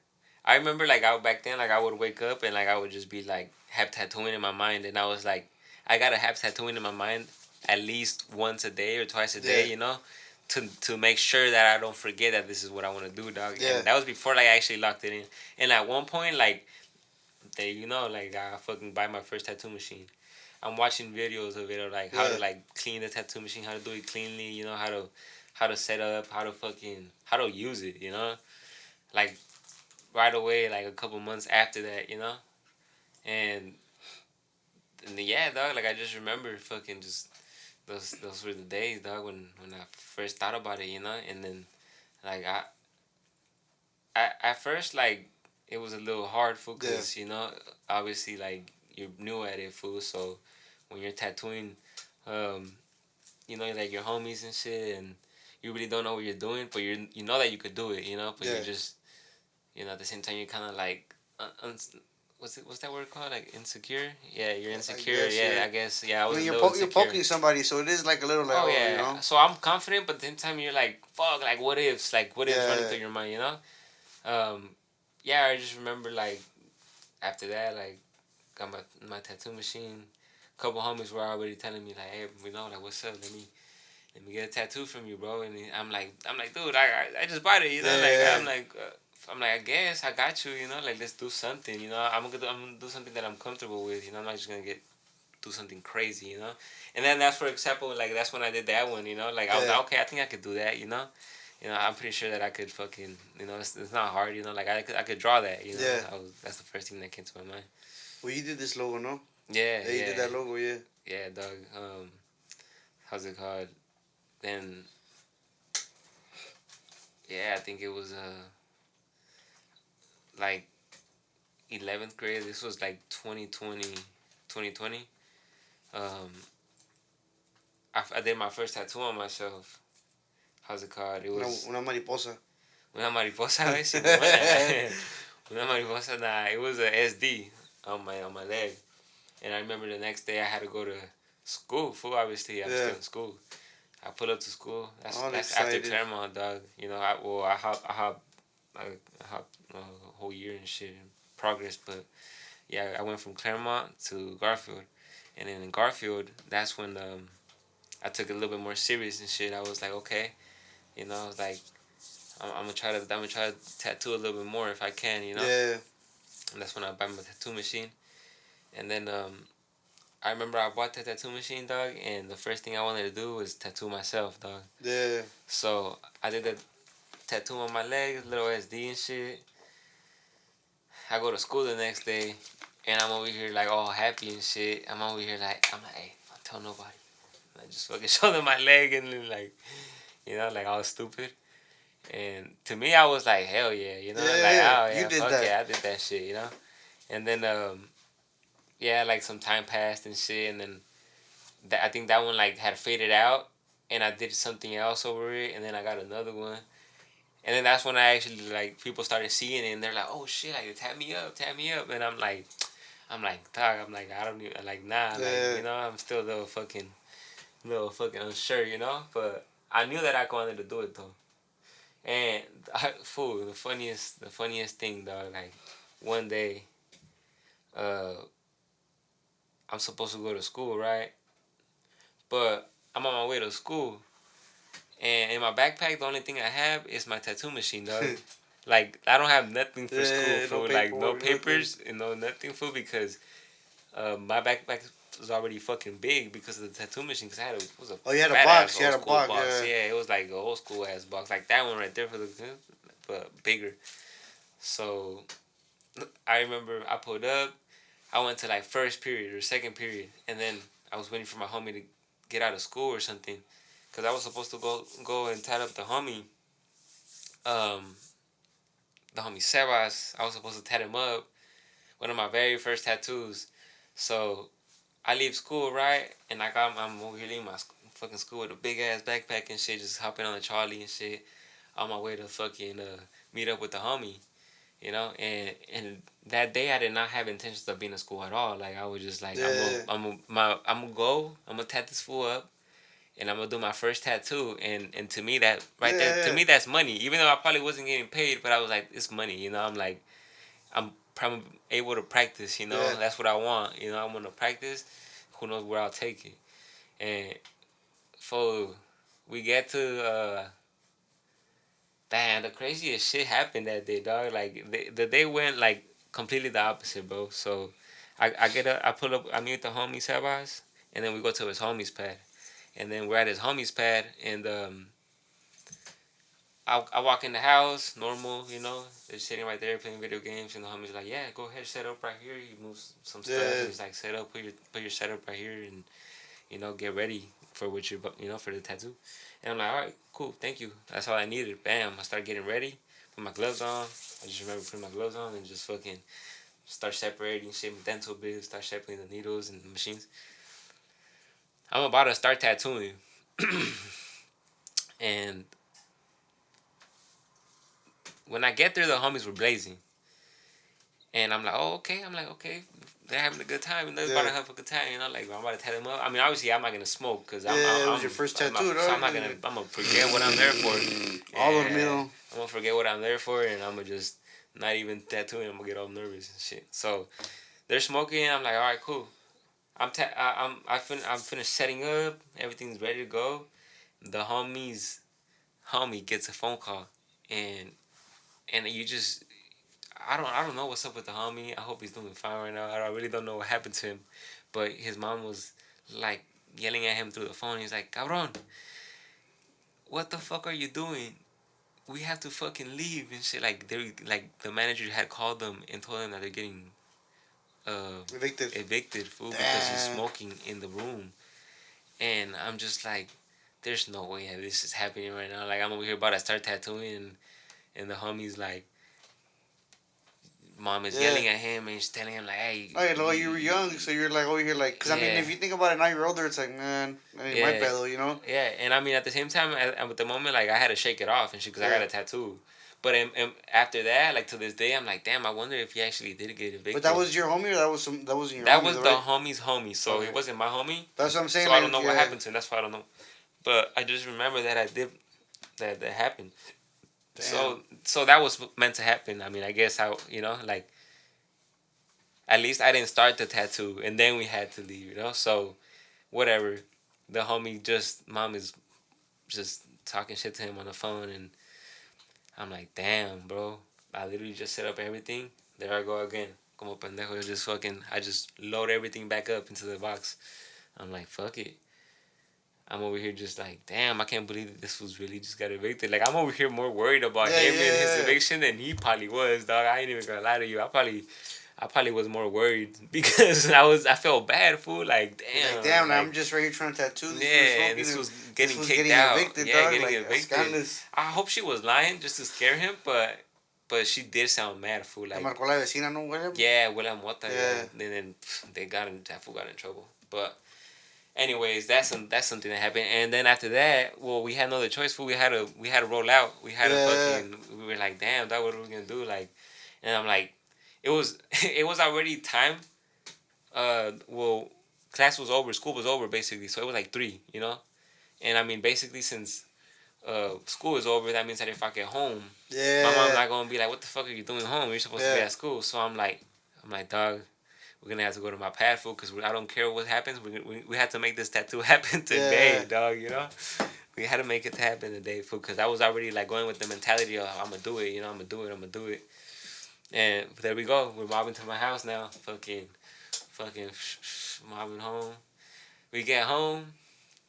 B: like back then like I would wake up and like I would just be like have tattooing in my mind, and I was like I gotta have tattooing in my mind at least once a day or twice a day,
A: Yeah.
B: to make sure that I don't forget that this is what I want to do, dog.
A: Yeah.
B: And that was before like I actually locked it in. And at one point like like I fucking buy my first tattoo machine. I'm watching videos of it of like how to
A: Yeah.
B: like clean the tattoo machine, how to do it cleanly, how to set up, how to use it, like right away, like a couple months after that, and yeah, dog, like I just remember fucking just those were the days, dog, when I first thought about it, and then like I at first like it was a little hard, fool, cause obviously like you're new at it, fool, so when you're tattooing, um, like your homies and shit, and you really don't know what you're doing, but you know that you could do it, but you're just, at the same time you're kind of like, what's that word called? Like insecure? Yeah, you're insecure. I guess. Yeah, I
A: I
B: was
A: mean,
B: a little
A: you're
B: insecure.
A: poking somebody, so it is like a little like,
B: Oh yeah. So I'm confident, but at the same time you're like, fuck, like what ifs running through your mind, Um, yeah, I just remember like after that, like got my tattoo machine, couple homies were already telling me like, hey, like, what's up? Let me get a tattoo from you, bro. And I'm like, dude, I just bought it,
A: Yeah.
B: I'm like, I guess I got you, like let's do something, I'm gonna do something that I'm comfortable with, I'm not just gonna do something crazy, And then that's for example, like that's when I did that one, like I was
A: Yeah.
B: like, okay, I think I could do that, I'm pretty sure that I could fucking, it's not hard, like I could draw that,
A: Yeah.
B: That's the first thing that came to my mind.
A: Well, you did this logo, no?
B: Yeah,
A: Yeah, you did
B: yeah,
A: that logo, yeah.
B: yeah, dog. How's it called? Then yeah, I think it was like 11th grade. This was like 2020. Um, I did my first tattoo on myself. How's it called? It was
A: Una mariposa.
B: una mariposa. Una mariposa. Nah, it was a SD on my leg. And I remember the next day I had to go to school. Full obviously, I'm
A: Yeah.
B: still in school. I pull up to school. That's
A: All
B: that's after
A: excited.
B: Claremont, dog. I hop a whole year and shit in progress, but yeah, I went from Claremont to Garfield, and then in Garfield, that's when I took it a little bit more serious and shit. I was like, okay, I was like, I'm gonna try to tattoo a little bit more if I can.
A: Yeah.
B: And that's when I bought my tattoo machine, and then I remember I bought the tattoo machine, dog, and the first thing I wanted to do was tattoo myself, dog.
A: Yeah.
B: So I did the tattoo on my leg, little SD and shit. I go to school the next day, and I'm over here like all happy and shit. I'm like, hey, don't tell nobody. And I just fucking show them my leg and then like, like all stupid. And to me, I was like, hell yeah, like,
A: Yeah.
B: oh
A: You
B: yeah,
A: did
B: fuck
A: that.
B: yeah, I did that shit. And then yeah, like some time passed and shit, and then I think that one like had faded out, and I did something else over it, and then I got another one. And then that's when I actually like people started seeing it and they're like, oh shit, like tap me up, and I'm like, dog, I don't even like nah, like
A: Yeah.
B: I'm still a little fucking unsure, but I knew that I wanted to do it though. And fool, the funniest thing, dog, like one day, uh, I'm supposed to go to school, right? But I'm on my way to school, and in my backpack, the only thing I have is my tattoo machine, dog. Like I don't have nothing for school,
A: Yeah. No
B: for like no
A: paperwork, nothing.
B: papers and no nothing for because my backpack was already fucking big because of the tattoo machine. Cause it was a
A: Oh, you had a
B: fat ass
A: box. You
B: old
A: had a
B: school
A: box,
B: box.
A: yeah.
B: Yeah, it was like an old school ass box, like that one right there for the, but bigger. So I remember I pulled up. I went to like first period or second period, and then I was waiting for my homie to get out of school or something, cause I was supposed to go and tat up um, the homie Sebas. I was supposed to tat him up, one of my very first tattoos. So I leave school, right, and like I'm over here leaving my fucking school with a big ass backpack and shit, just hopping on the trolley and shit, on my way to fucking meet up with the homie, and that day I did not have intentions of being in school at all. Like I was just like
A: Yeah.
B: I'm gonna tat this fool up, and I'm gonna do my first tattoo, and to me that right there, to
A: Yeah.
B: me that's money. Even though I probably wasn't getting paid, but I was like, it's money, I'm like, I'm probably able to practice,
A: Yeah.
B: that's what I want, I want to practice. Who knows where I'll take it. And for we get to damn, the craziest shit happened that day, dog. Like the day went like completely the opposite, bro. So I pull up, I meet the homie Sebas, and then we go to his homie's pad, and then we're at his homie's pad, and I walk in the house, normal, they're sitting right there playing video games, and the homie's like, yeah, go ahead, set up right here. He moves some stuff,
A: Yeah.
B: and he's like, set up, put your setup right here, and get ready for what you're, for the tattoo. And I'm like, all right, cool, thank you. That's all I needed. Bam, I start getting ready, put my gloves on. I just remember putting my gloves on and just fucking start separating shit, dental bits, start separating the needles and the machines. I'm about to start tattooing, and when I get there, the homies were blazing. And I'm like, oh, okay. I'm like, okay, they're having a good time. And they're about to
A: Yeah.
B: have a good time. Like, I'm about to tat them up. I mean, obviously, I'm not gonna smoke because
A: Yeah. It was your first tattoo,
B: so I'm
A: dog.
B: not gonna. I'm gonna forget what I'm there for.
A: All
B: And
A: dormido.
B: I'm gonna forget what I'm there for, and I'm gonna just not even tattooing. I'm gonna get all nervous and shit. So they're smoking. I'm like, all right, cool. I'm finished setting up. Everything's ready to go. The homie gets a phone call, and you just I don't know what's up with the homie. I hope he's doing fine right now. I really don't know what happened to him, but his mom was like yelling at him through the phone. He's like, "Cabron, what the fuck are you doing? We have to fucking leave and shit." Like they like the manager had called them and told them that they're getting evicted fool because he's
A: Damn.
B: smoking in the room. And I'm just like, there's no way that this is happening right now. Like I'm over here about to start tattooing, and the homie's like, mom is
A: Yeah.
B: yelling at him and she's telling him like, hey,
A: Oh, you know, you were young, so you're like over here, like, because I mean,
B: yeah,
A: if you think about it now, you're older. It's like, man, that ain't my
B: yeah,
A: pedo, you know?
B: yeah. And I mean, at the same time, at the moment, like I had to shake it off and shit because I got
A: Yeah.
B: a tattoo. But after that, like to this day, I'm like, damn, I wonder if he actually did get evicted.
A: But that was your homie, or that wasn't your
B: that
A: homie,
B: was
A: though,
B: the
A: right?
B: homie's homie, so
A: Okay.
B: he wasn't my homie.
A: That's what I'm saying.
B: So
A: Like,
B: I don't know what
A: yeah.
B: happened to him. That's why I don't know. But I just remember that I did that happened.
A: Damn.
B: So that was meant to happen. I mean, I guess like at least I didn't start the tattoo, and then we had to leave. So whatever. The homie mom is just talking shit to him on the phone, and I'm like, damn, bro. I literally just set up everything. There I go again. Como pendejo, I just load everything back up into the box. I'm like, fuck it. I'm over here just like, damn, I can't believe that this was really just got evicted. Like, I'm over here more worried about
A: Yeah,
B: him and his
A: yeah.
B: eviction than he probably was, dog. I ain't even gonna lie to you. I probably was more worried because I felt bad, fool. Like,
A: You're
B: damn,
A: like, damn, now
B: like,
A: I'm just right here trying to tattoo this for
B: yeah,
A: smoking,
B: this
A: and
B: was
A: this
B: getting
A: was
B: kicked
A: getting
B: out.
A: evicted,
B: Yeah,
A: dog.
B: getting
A: Like,
B: evicted.
A: scandalous.
B: I hope she was lying just to scare him, but she did sound mad, fool.
A: La
B: Like,
A: marcó la vecina, no, whatever.
B: yeah, huele a mota,
A: Yeah.
B: yeah. And then that fool got in trouble. But anyways, that's something that happened. And then after that, well, we had no other choice. Fool. We had to roll out. We had to
A: Yeah.
B: we were like, damn, that what are we gonna do? Like, and I'm like, it was it was already time. Well, class was over, school was over basically, so it was like 3. And I mean, basically, since school is over, that means that if I get home, my mom's
A: Yeah.
B: not gonna be like, what the fuck are you doing home? You're supposed to be
A: Yeah.
B: at school. So I'm like, dog, we're gonna have to go to my pad fool because I don't care what happens. We had to make this tattoo happen today,
A: Yeah.
B: dog. We had to make it happen today, fool. Because I was already like going with the mentality of I'm gonna do it. I'm gonna do it. I'm gonna do it. And there we go. We're mobbing to my house now. Fucking mobbing home. We get home.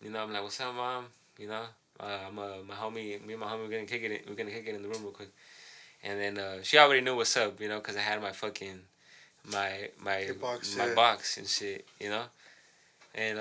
B: I'm like, what's up, mom? My homie, me and my homie, we're gonna kick it. We're gonna kick it in the room real quick. And then she already knew what's up, because I had my fucking my
A: box,
B: my
A: yeah.
B: box and shit, And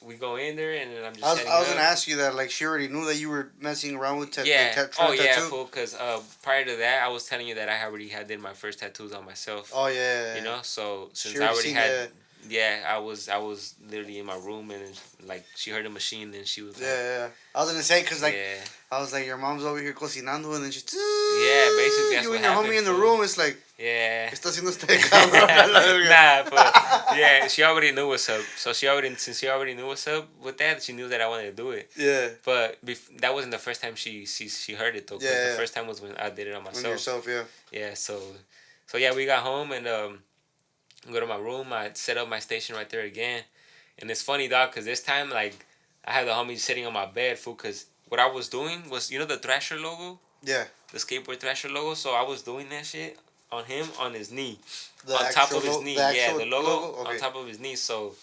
B: we go in there, and then I'm just
A: I was,
B: setting
A: I was
B: up.
A: gonna ask you that. Like, she already knew that you were messing around with
B: Yeah.
A: trying to
B: Yeah,
A: tattoo.
B: fool. Because prior to that, I was telling you that I already had did my first tattoos on myself.
A: Oh yeah.
B: So since
A: She
B: I
A: already
B: already
A: seen
B: had,
A: that.
B: yeah, I was literally in my room, and like she heard the machine, and she was like,
A: Yeah. I was gonna say, cause like,
B: yeah,
A: I was like, your mom's over here cocinando, and then she.
B: yeah, basically that's
A: You
B: what
A: and your
B: happened.
A: homie in the
B: Fool.
A: room. It's like,
B: Yeah.
A: ¿qué está haciendo este cabrón?
B: Nah, but yeah, she already knew what's up. So since she already knew what's up with that, she knew that I wanted to do it.
A: Yeah.
B: But that wasn't the first time she heard it though. Cause
A: Yeah.
B: the first time was when I did it on myself.
A: On yourself, yeah.
B: Yeah. So yeah, we got home and go to my room. I set up my station right there again, and it's funny, dog, cause this time like I had the homie sitting on my bed, fool. Cause what I was doing was the Thrasher logo.
A: Yeah.
B: The skateboard Thrasher logo. So I was doing that shit on him on his knee.
A: The
B: On top of his knee. Yeah, the logo
A: Okay.
B: on top of his knee. So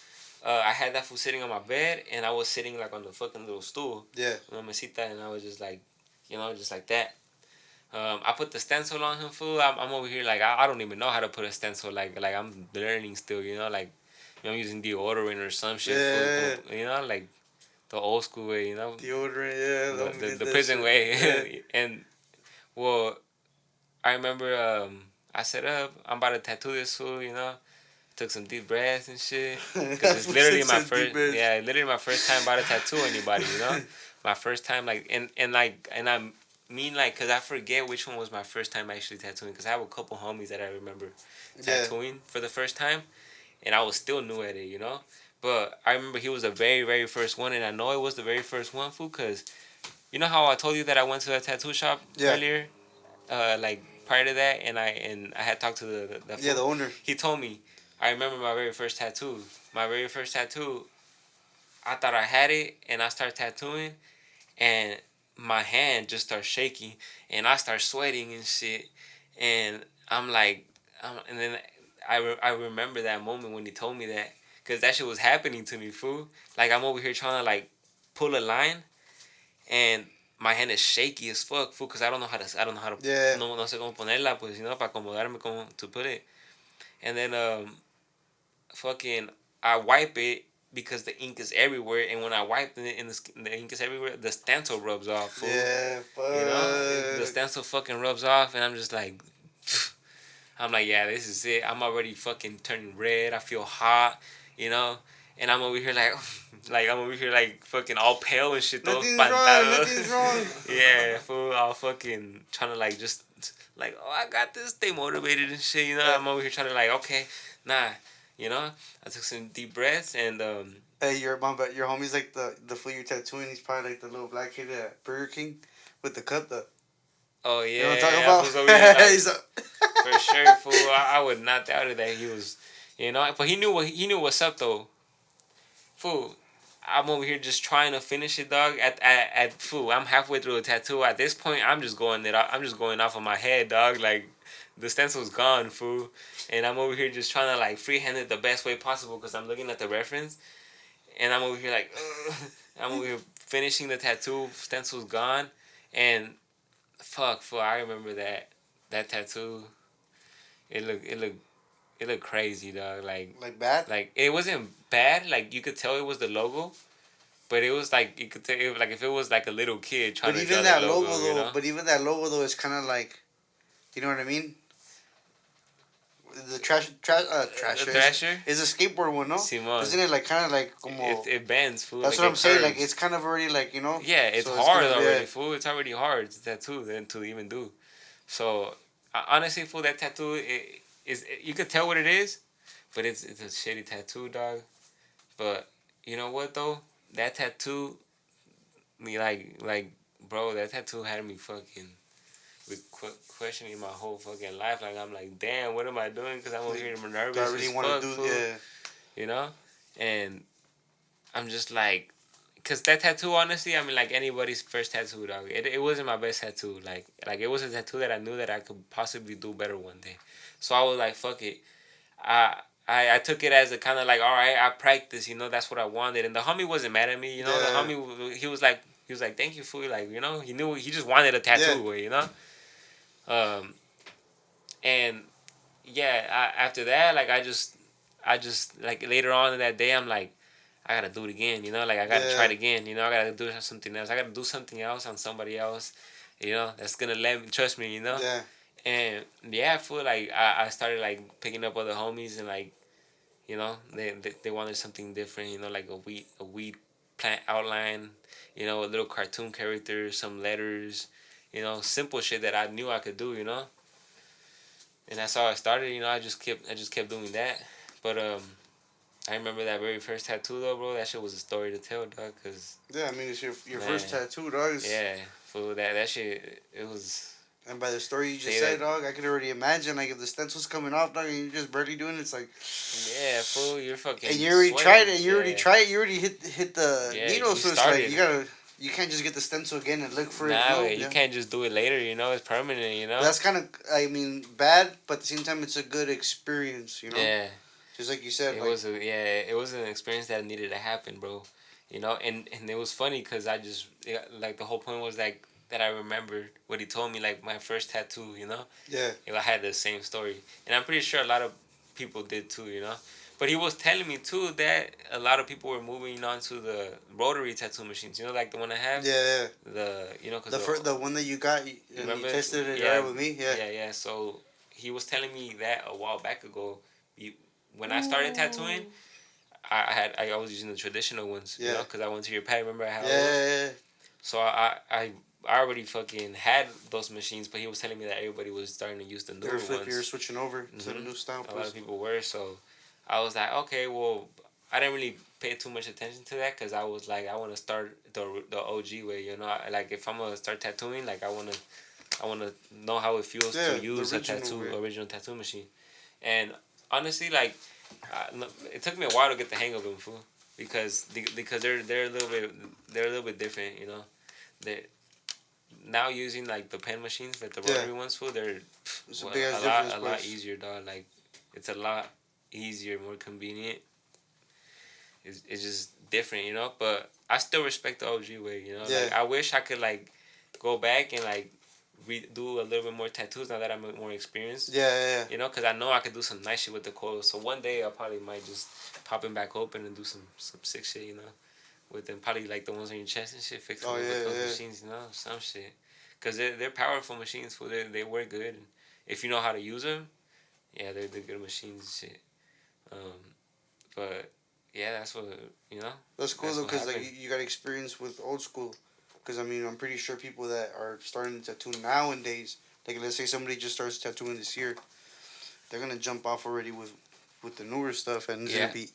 B: I had that fool sitting on my bed, and I was sitting like on the fucking little stool.
A: Yeah.
B: Una mesita, and I was just like, just like that. I put the stencil on him, fool. I'm over here like I don't even know how to put a stencil. Like I'm learning still. Like I'm using deodorant or some shit.
A: Yeah.
B: Fool, like the old school way.
A: Deodorant, yeah.
B: The prison way.
A: Yeah.
B: And well, I remember I set up. I'm about to tattoo this fool. Took some deep breaths and shit. Because it's literally my first. Yeah, literally my first time about to tattoo anybody. My first time like and I mean like because I forget which one was my first time actually tattooing. Because I have a couple homies that I remember tattooing for the first time, and I was still new at it. But I remember he was the very very first one, and I know it was the very first one, fool. Because you know how I told you that I went to a tattoo shop earlier, like prior to that, and I had talked to the
A: the owner.
B: He told me, I remember my very first tattoo. my very first tattoo, I thought I had it, and I started tattooing, and my hand just starts shaking, and I start sweating and shit, and I'm like, and then I remember that moment when he told me that, cause that shit was happening to me, fool. Like I'm over here trying to like pull a line, and my hand is shaky as fuck, fool, cause I don't know how to,
A: Yeah.
B: no sé cómo ponerla, pues, para acomodarme como to put it, and then fucking I wipe it because the ink is everywhere, and when I wipe it and the ink is everywhere, the stencil rubs off, fool.
A: Yeah,
B: You know, the
A: fuck.
B: stencil fucking rubs off, and I'm just like, I'm like, yeah, this is it. I'm already fucking turning red. I feel hot, you know, and I'm over here like, like I'm over here like fucking all pale and shit, todo
A: Nothing's wrong.
B: espantado.
A: Nothing's wrong.
B: Yeah, fool, all fucking trying to like just like, oh, I got this. Stay motivated and shit, you know. I'm over here trying to like, okay, nah, you know. I took some deep breaths and
A: Hey, your mom, but your homie's like the fool you're tattooing. He's probably like the little black kid at Burger King with the cup, though.
B: oh
A: You know
B: yeah,
A: what I'm talking
B: yeah,
A: about?
B: fool's over here like,
A: He's a...
B: for sure, fool. I would not doubt it that he was, you know, but he knew what's up though, fool. I'm over here just trying to finish it, dog. At fool, I'm halfway through a tattoo. At this point, I'm just going it. I'm just going off of my head, dog. Like the stencil's gone, fool, and I'm over here just trying to like freehand it the best way possible because I'm looking at the reference, and I'm over here like, ugh. I'm over here finishing the tattoo. Stencil's gone, and fuck, fool. I remember that tattoo. It looked crazy, dog.
A: like bad?
B: Like it wasn't bad. Like you could tell it was the logo, but it was like you could tell it, like if it was like a little kid trying
A: But
B: to draw
A: even
B: the
A: that
B: logo,
A: logo
B: you
A: though,
B: know.
A: but even that logo though is kind of like, you know what I mean? The Trasher
B: Thrasher.
A: is a skateboard one, no?
B: Simon.
A: Isn't it like kind of like como?
B: It bends, fool.
A: That's
B: like
A: what I'm
B: it
A: saying. Like
B: curves.
A: it's kind of already like, you know.
B: Yeah, it's
A: So
B: hard
A: gonna,
B: already,
A: yeah.
B: fool. It's already hard to tattoo then to even do. So honestly, fool, that tattoo you could tell what it is, but it's a shitty tattoo, dog. But you know what though? That tattoo, me like bro, that tattoo had me fucking with questioning my whole fucking life. Like I'm like, damn, what am I doing? Because I'm over here nervous
A: Do I
B: as
A: really
B: fuck,
A: want to do?
B: fool.
A: Yeah.
B: You know, and I'm just like, cause that tattoo, honestly, I mean, like anybody's first tattoo, dog. It wasn't my best tattoo. Like it was a tattoo that I knew that I could possibly do better one day. So I was like, fuck it. I I took it as a kind of like, all right, I practiced, you know, that's what I wanted. And the homie wasn't mad at me, you know.
A: Yeah.
B: The homie, he was like, thank you, fool. Like, you know, he knew, he just wanted a tattoo, you know. And yeah, after that, like, I just like later on in that day, I'm like, I gotta do it again, you know. Like, I gotta try it again, you know. I gotta do something else. I gotta do something else on somebody else, you know. That's gonna let me trust me, you know.
A: Yeah.
B: And yeah, fool. Like, I started like picking up other homies and like, you know, they wanted something different, you know, like a weed plant outline, you know, a little cartoon character, some letters, you know, simple shit that I knew I could do, you know. And that's how I started, you know. I just kept doing that. But I remember that very first tattoo though, bro. That shit was a story to tell, dog. Cause
A: Yeah, I mean, it's your
B: man,
A: first tattoo, dog.
B: yeah, fool. That shit, it was.
A: And by the story you just
B: Say
A: said,
B: that-
A: dog, I could already imagine, like, if the stencil's coming off, dog, and you're just barely doing it, it's like...
B: Yeah, fool. You're fucking.
A: And you already
B: sweating.
A: tried it, you
B: Yeah.
A: already tried it, you already hit the
B: Yeah,
A: needle,
B: you
A: so it's
B: started
A: like, you can't just get the stencil again and look for it.
B: Nah,
A: No,
B: you can't just do it later, you know. It's permanent, you know.
A: That's kind of, I mean, bad, but at the same time, it's a good experience, you know?
B: Yeah.
A: Just like you said,
B: It
A: like...
B: it was an experience that needed to happen, bro. You know, and it was funny because like the whole point was like that I remembered what he told me, like my first tattoo, you know.
A: Yeah.
B: I had the same story, and I'm pretty sure a lot of people did too, you know. But he was telling me too that a lot of people were moving on to the rotary tattoo machines, you know, like the one I have.
A: Yeah.
B: The you know, cause
A: The one that you got, and
B: remember?
A: you tested it
B: Yeah,
A: right with me, yeah.
B: Yeah. So he was telling me that a while back ago. When I started tattooing, I was using the traditional ones, you know, because I went to your pad. Remember how?
A: Yeah.
B: So I already fucking had those machines, but he was telling me that everybody was starting to use the newer ones.
A: You're switching over to the new style.
B: A lot of people were, so I was like, okay, well, I didn't really pay too much attention to that because I was like, I want to start the OG way, you know. Like if I'm gonna start tattooing, like I wanna know how it feels to use a original tattoo machine, and honestly, like It took me a while to get the hang of them, fool, because they're a little bit different, you know. They now using like the pen machines, like the
A: Yeah,
B: rotary ones, fool. They're
A: it's a
B: well,
A: big ass difference,
B: a
A: but
B: lot easier, dog. Like it's a lot easier, more convenient. It's just different, you know. But I still respect the OG way, you know.
A: yeah,
B: Like I wish I could like go back and like do a little bit more tattoos now that I'm more experienced.
A: yeah, yeah, yeah.
B: You know, because I know I could do some nice shit with the coils. So one day I probably might just pop them back open and do some sick shit, you know, with them. Probably like the ones on your chest and shit, fix them
A: Oh
B: up with
A: yeah,
B: those
A: yeah.
B: machines, you know, some shit. Because they're powerful machines, fool. They work good. And if you know how to use them, yeah, they're good machines and shit. Um, but yeah, that's what, you know,
A: That's cool
B: that's
A: though,
B: what
A: cause like
B: happened.
A: you got experience with old school. Cause I mean, I'm pretty sure people that are starting to tattoo nowadays, like let's say somebody just starts tattooing this year, they're gonna jump off already with the newer stuff, and it's
B: Yeah,
A: gonna be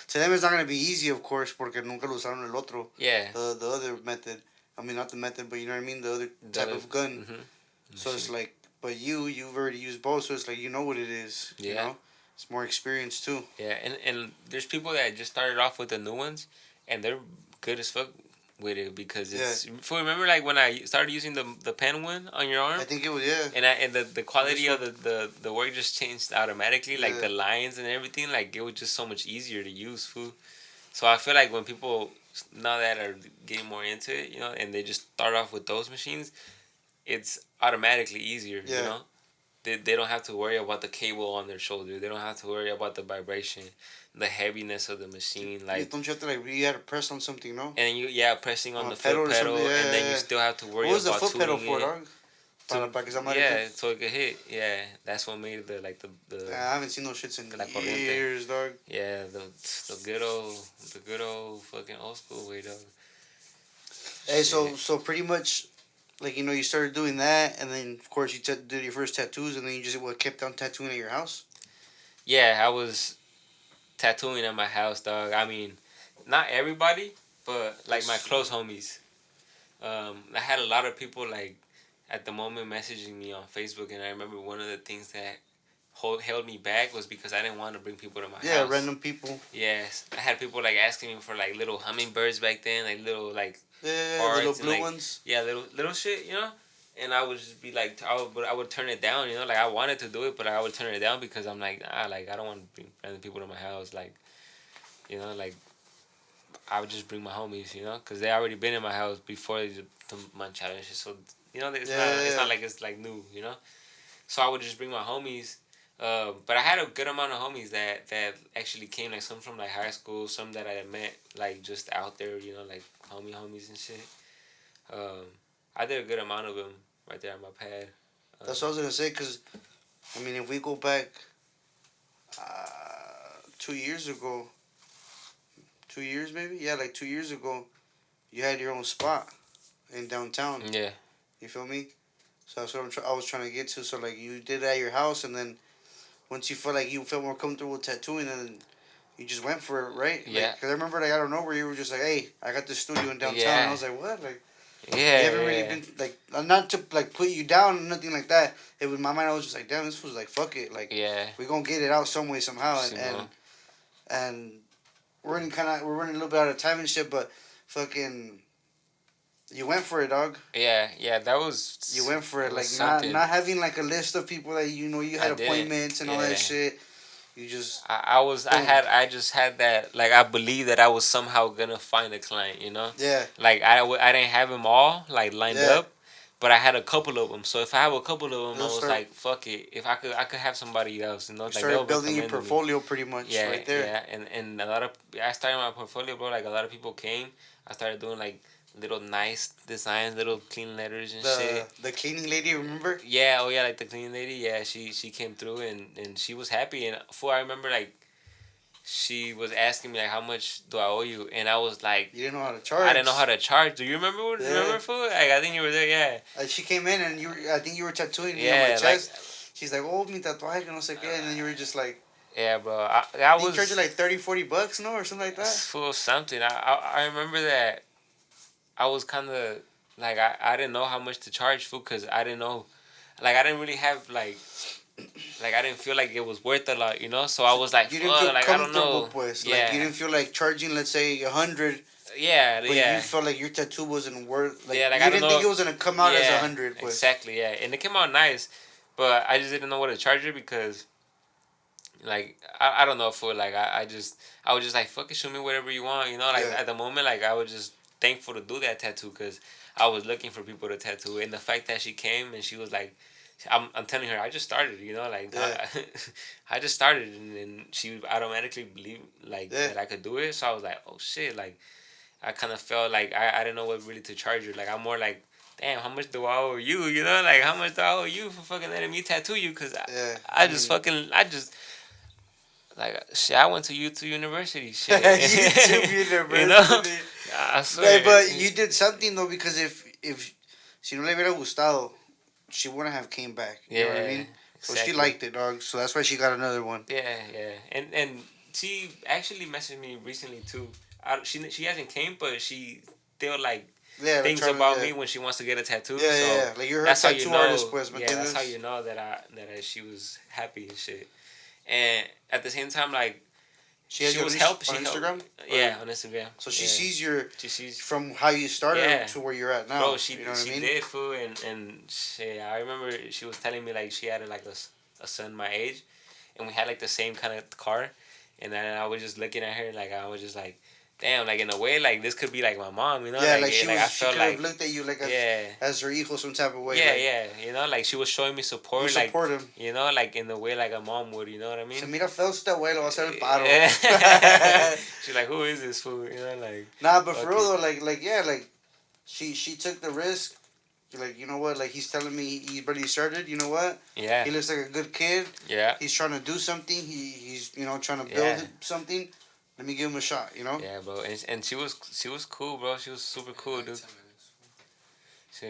A: to them it's not gonna be easy, of course, porque nunca lo usaron el otro,
B: yeah.
A: the other method. I mean, not the method, but you know what I mean, the other
B: The
A: type
B: other,
A: of gun. So it's
B: machine.
A: like, but you've already used both, so it's like you know what it is. You
B: Yeah.
A: know, it's more experience too.
B: Yeah, and there's people that just started off with the new ones, and they're good as fuck with it because
A: Yeah,
B: it's. For remember, like when I started using the pen one on your
A: I
B: arm,
A: think it was yeah.
B: and the quality
A: This
B: of
A: one,
B: the work just changed automatically, like
A: yeah,
B: the lines and everything. Like it was just so much easier to use, food. So I feel like when people now that are getting more into it, you know, and they just start off with those machines, it's automatically easier, you
A: yeah.
B: know. They don't have to worry about the cable on their shoulder. They don't have to worry about the vibration, the heaviness of the machine.
A: You
B: Like,
A: don't you have to like you had to press on something, no?
B: and you, yeah, pressing
A: On
B: on
A: a
B: the
A: pedal
B: foot
A: or something. Yeah,
B: pedal, and then
A: yeah,
B: you
A: yeah.
B: still have to
A: What
B: worry
A: was the
B: about
A: foot pedal
B: tuning
A: for,
B: it
A: dog?
B: to,
A: Para que esa madre
B: yeah, so it could hit. Yeah, that's what made the like the
A: I haven't seen those shits in
B: la corriente.
A: years, dog.
B: Yeah, the good old fucking old school way, dog.
A: Hey,
B: Shit.
A: so pretty much, like you started doing that, and then of course you did your first tattoos, and then you just kept on tattooing at your house.
B: Yeah, I was tattooing at my house, dog. I mean, not everybody, but like my
A: That's
B: close homies. I had a lot of people like at the moment messaging me on Facebook, and I remember one of the things that held me back was because I didn't want to bring people to my
A: yeah,
B: house.
A: random people.
B: Yes, I had people like asking me for like little hummingbirds back then, like little like
A: Yeah, the little
B: hearts and
A: blue
B: like
A: ones.
B: yeah, little shit, you know. And I would just be like, I would turn it down, you know. Like I wanted to do it, but I would turn it down because I'm like, like I don't want to bring random people to my house, like you know, like I would just bring my homies, you know, because they already been in my house before the month challenge. So you know, it's
A: Yeah,
B: not like it's like new, you know. So I would just bring my homies. But I had a good amount of homies that actually came, like some from like high school, some that I had met like just out there, you know, like homies and shit. Um, I did a good amount of them right there on my pad.
A: that's what I was gonna say. Cause I mean, if we go back 2 years ago, 2 years maybe, yeah, like 2 years ago, you had your own spot in downtown.
B: Yeah,
A: You feel me? So that's what I was trying to get to. So like you did it at your house, and then once you felt like you felt more comfortable with tattooing, then you just went for it, right?
B: yeah,
A: Like, cause I remember like I don't know where you were just like, hey, I got this studio in downtown, and I
B: yeah,
A: was like, what? Like you
B: yeah,
A: haven't really
B: yeah,
A: been like not to like put you down or nothing like that. It was my mind. I was just like, damn, this was like fuck it, like
B: yeah.
A: we gonna get it out some way somehow, and
B: Simone.
A: and we're running a little bit out of time and shit, but fucking you went for it, dog.
B: Yeah, yeah.
A: You went for it,
B: It was
A: like not
B: something.
A: not having like a list of people that you
B: I
A: had
B: didn't.
A: appointments and all that
B: Yeah.
A: shit. You just boom.
B: I just had that, like, I believe that I was somehow gonna find a client, you know?
A: Yeah,
B: Like, I didn't have them all, like, lined
A: yeah.
B: up, but I had a couple of them. So if I have a couple of them,
A: They'll
B: I was
A: start.
B: like, fuck it. If I could have somebody else, you know?
A: You
B: Like, they'll
A: started building your
B: recommend me.
A: portfolio pretty much
B: Yeah,
A: right there.
B: yeah. And a lot of, I started my portfolio, bro. Like, a lot of people came. I started doing, like, little nice designs, little clean letters and shit.
A: The cleaning lady, remember?
B: Yeah, oh yeah, like the cleaning lady. Yeah, she came through and she was happy. And for I remember like she was asking me like how much do I owe you, and I was like
A: You didn't know how to
B: I
A: charge.
B: didn't know how to charge. Do you remember?
A: Yeah.
B: Remember fool? Like I think you were there. Yeah.
A: She came in and I think you were tattooing me on my
B: Yeah, like
A: chest. She's like, oh, mi tatuaje, que no sé qué. And then you were just like,
B: yeah, bro.
A: I
B: I
A: think you charged you
B: was
A: like 30, $40, no? Or something like that.
B: full of something. I remember that I was kind of like I didn't know how much to charge for because I didn't know, like I didn't really have like like I didn't feel like it was worth a lot, you know. So I was like,
A: You didn't
B: fuck,
A: feel
B: like I don't
A: comfortable,
B: know.
A: pues.
B: Yeah.
A: Like you didn't feel like charging, let's say, 100,
B: Yeah,
A: but
B: yeah.
A: you felt like your tattoo wasn't worth. Like
B: Yeah, like
A: you
B: I don't
A: didn't think
B: know.
A: it was gonna come out as
B: Yeah,
A: 100, pues.
B: exactly. Yeah, and it came out nice, but I just didn't know what to charge it because, like, I don't know for like I was just like fucking show me whatever you want, you know. Like
A: Yeah.
B: at the moment, like I was just thankful to do that tattoo because I was looking for people to tattoo, and the fact that she came and she was like, I'm telling her I just started, you know, like
A: Yeah.
B: I just started, and then she automatically believed like
A: Yeah.
B: that I could do it, so I was like, oh shit, like I kind of felt like I didn't know what really to charge her. Like I'm more like, damn, how much do I owe you? You know, like how much do I owe you for fucking letting me tattoo you? Cause
A: Yeah.
B: I just fucking I just like shit. I went to YouTube University. Shit,
A: YouTube University.
B: You know, I swear.
A: Yeah, but you did something though, because if si no le hubiera gustado, she wouldn't have came back. You know what I mean? So she liked it, dog. So that's why she got another one.
B: Yeah, yeah, and she actually messaged me recently too. She hasn't came, but she still like things about me when she wants to get a tattoo.
A: Yeah,
B: so
A: yeah. Like you're her
B: that's how
A: tattoo
B: you know.
A: artist, pues, ¿me
B: Yeah, that's
A: entiendes?
B: how you know that she was happy and shit. And at the same time, like
A: she was helping on Instagram.
B: Yeah, on Instagram.
A: So she sees from how you started to where you're at now.
B: Bro, she
A: you know what
B: she
A: I mean?
B: did fool, and shit, I remember she was telling me like she had like a son my age, and we had like the same kind of car, and then I was just looking at her like I was just like, damn, like in a way like this could be like my mom, you know?
A: Yeah,
B: like
A: she
B: I felt
A: could have looked at you like as her hijo some type of way.
B: Yeah,
A: like,
B: yeah, you know, like she was showing me support,
A: you support him.
B: You know, like in the way like a mom would, you know what I mean?
A: Se mira feo este abuelo, va a ser el paro.
B: She's like, who is this fool? You know, like.
A: Nah, but for real though, like yeah, like she took the risk. Like, you know what? Like he's telling me he's already started. You know what?
B: Yeah.
A: He looks like a good kid.
B: Yeah.
A: He's trying to do something. He's trying to build something. Let me give him a shot. You know.
B: Yeah, bro, and she was cool, bro. She was super cool, dude.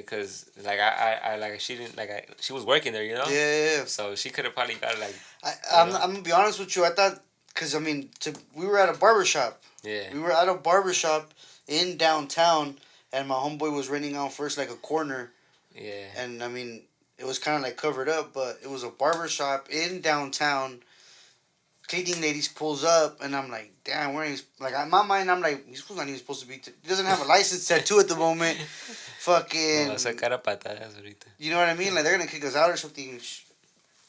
B: Cause like I like she didn't like she was working there, you know.
A: Yeah.
B: So she could have probably got like.
A: I'm gonna be honest with you. I thought, cause I mean, we were at a barbershop.
B: Yeah.
A: We were at a barbershop in downtown, and my homeboy was renting out first like a corner.
B: Yeah.
A: And I mean, it was kind of like covered up, but it was a barbershop in downtown. Cleaning ladies pulls up, and I'm like, damn, where he's like, in my mind, I'm like, he's not even supposed to be. He doesn't have a license tattoo at the moment. Fucking. You know what I mean? Like they're gonna kick us out or something.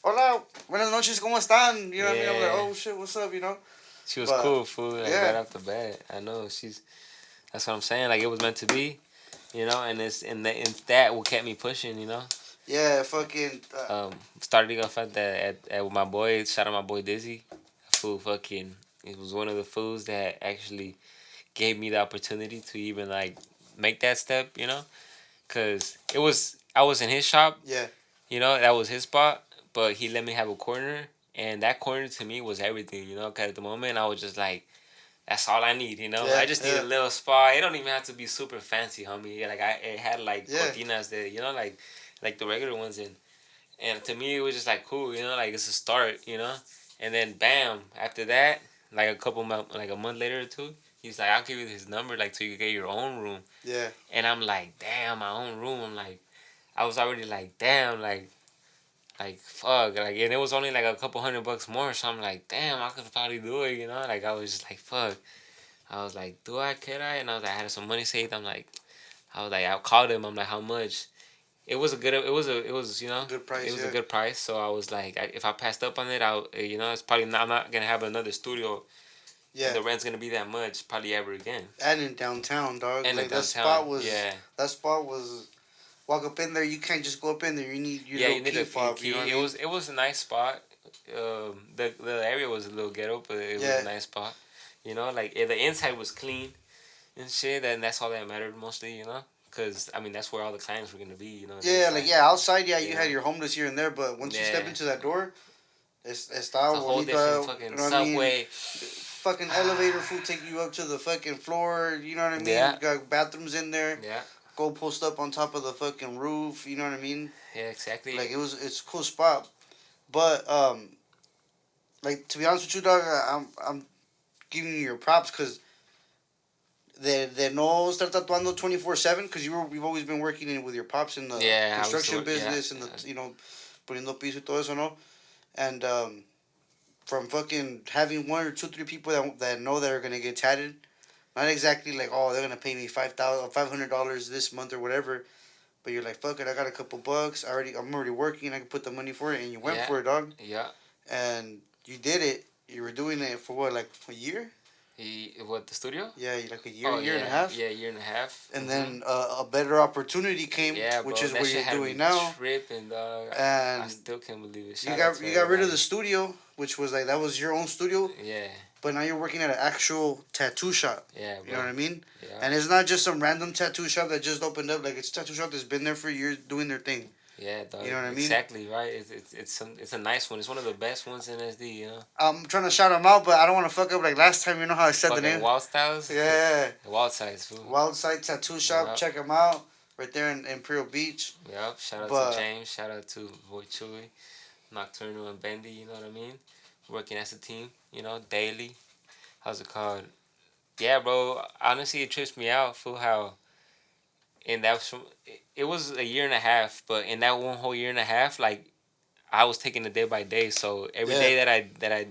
A: Hola, buenas noches, ¿cómo están? You know what I mean? I'm like, oh shit, what's up? You know.
B: She was cool, fool. Like, right off the bat, I know she's. That's what I'm saying. Like it was meant to be, you know, and it's that what kept me pushing, you know.
A: Yeah, fucking.
B: Starting off at my boy. Shout out my boy Dizzy. Fool, fucking. It was one of the fools that actually gave me the opportunity to even like make that step, you know, cause I was in his shop.
A: Yeah.
B: You know, that was his spot, but he let me have a corner, and that corner to me was everything, you know. Cause at the moment I was just like, that's all I need, you know. I just need a little spot. It don't even have to be super fancy, homie. Like it had like cortinas there, you know, like the regular ones, and to me it was just like cool, you know, like it's a start, you know. And then bam, after that, like a month later or two, he's like, I'll give you his number, like, so you can get your own room.
A: Yeah.
B: And I'm like, damn, my own room. I'm like, I was already like, damn, like fuck, like, and it was only like a couple $100 more. So I'm like, damn, I could probably do it, you know. Like I was just like, fuck. I was like, can I? And I was like, I had some money saved. I called him. I'm like, how much? It was you know,
A: good price.
B: It was a good price. So I was like, if I passed up on it, you know, it's probably not, I'm not gonna have another studio. Yeah. The rent's gonna be that much probably ever again.
A: And in downtown, dog.
B: And
A: like
B: that spot was
A: walk up in there. You can't just go up in there. You need your
B: you need a key.
A: You know
B: it was a nice spot. The area was a little ghetto, but it was a nice spot. You know, like the inside was clean and shit, and that's all that mattered mostly. You know. Because, I mean, that's where all the clients were going to be, you know.
A: Yeah, like, outside, you had your homeless here and there, but once you step into that door, it's
B: a whole different fucking subway.
A: I mean? Fucking elevator food take you up to the fucking floor, you know what I mean?
B: Yeah.
A: You got bathrooms in there.
B: Yeah.
A: Go post up on top of the fucking roof, you know what I mean?
B: Yeah, exactly.
A: Like, it's a cool spot. But, like, to be honest with you, dog, I'm giving you your props because de no estar tatuando 24/7 because you've always been working with your pops in the construction business and the, you know, poniendo piso y todo eso, ¿no? and from fucking having one or two, three people that know that are gonna get tatted, not exactly like, oh, they're gonna pay me $500 this month or whatever, but you're like, fuck it, I got a couple bucks. I'm already working. I can put the money for it, and you went
B: Yeah.
A: for it, dog.
B: Yeah.
A: And you did it. You were doing it for what, like a year?
B: What, the studio?
A: Yeah, like a year,
B: Oh
A: year and a
B: yeah,
A: half.
B: yeah, year and a half.
A: And then a better opportunity came,
B: Yeah,
A: which
B: bro,
A: is
B: that
A: what
B: shit
A: you're
B: had
A: doing
B: me
A: now.
B: tripping, dog. I
A: And
B: still can't believe it.
A: you
B: Shout out
A: got
B: to
A: you got rid of
B: everybody.
A: the studio, which was like that was your own studio,
B: Yeah,
A: but now you're working at an actual tattoo shop.
B: yeah,
A: You know
B: bro.
A: what I mean?
B: Yeah,
A: And it's not just some random tattoo shop that just opened up. Like it's a tattoo shop that's been there for years doing their thing.
B: yeah, dog.
A: You know what I mean?
B: Exactly, right. It's a nice one. It's one of the best ones in SD. You know.
A: I'm trying to shout them out, but I don't want to fuck up like last time. You know how I said the
B: Fucking
A: name?
B: Wild Styles.
A: Yeah.
B: Wild Styles, fool.
A: Wild Side Tattoo Shop.
B: Yep.
A: Check them out. Right there in Imperial Beach.
B: Yep. Shout out
A: But
B: to James. Shout out to Boy Chewy, Nocturnal, and Bendy. You know what I mean? Working as a team. You know, daily. How's it called? Yeah, bro. Honestly, it trips me out, fool. How and it was a year and a half, but in that one whole year and a half, like I was taking it day by day. So every
A: Yeah.
B: day that I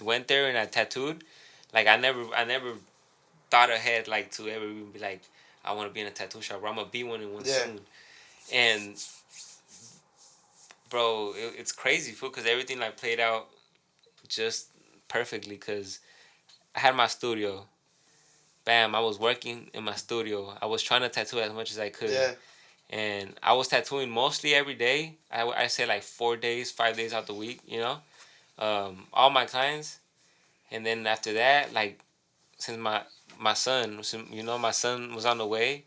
B: went there and I tattooed, like I never thought ahead like to ever even be like I want to be in a tattoo shop or I'm gonna be one in one
A: Yeah.
B: soon. And bro, it's crazy, fool, because everything like played out just perfectly. Cause I had my studio. Bam! I was working in my studio. I was trying to tattoo as much as I could.
A: Yeah.
B: And I was tattooing mostly every day. I say like 4 days, 5 days out the week, you know, all my clients. And then after that, like since my son, my son was on the way.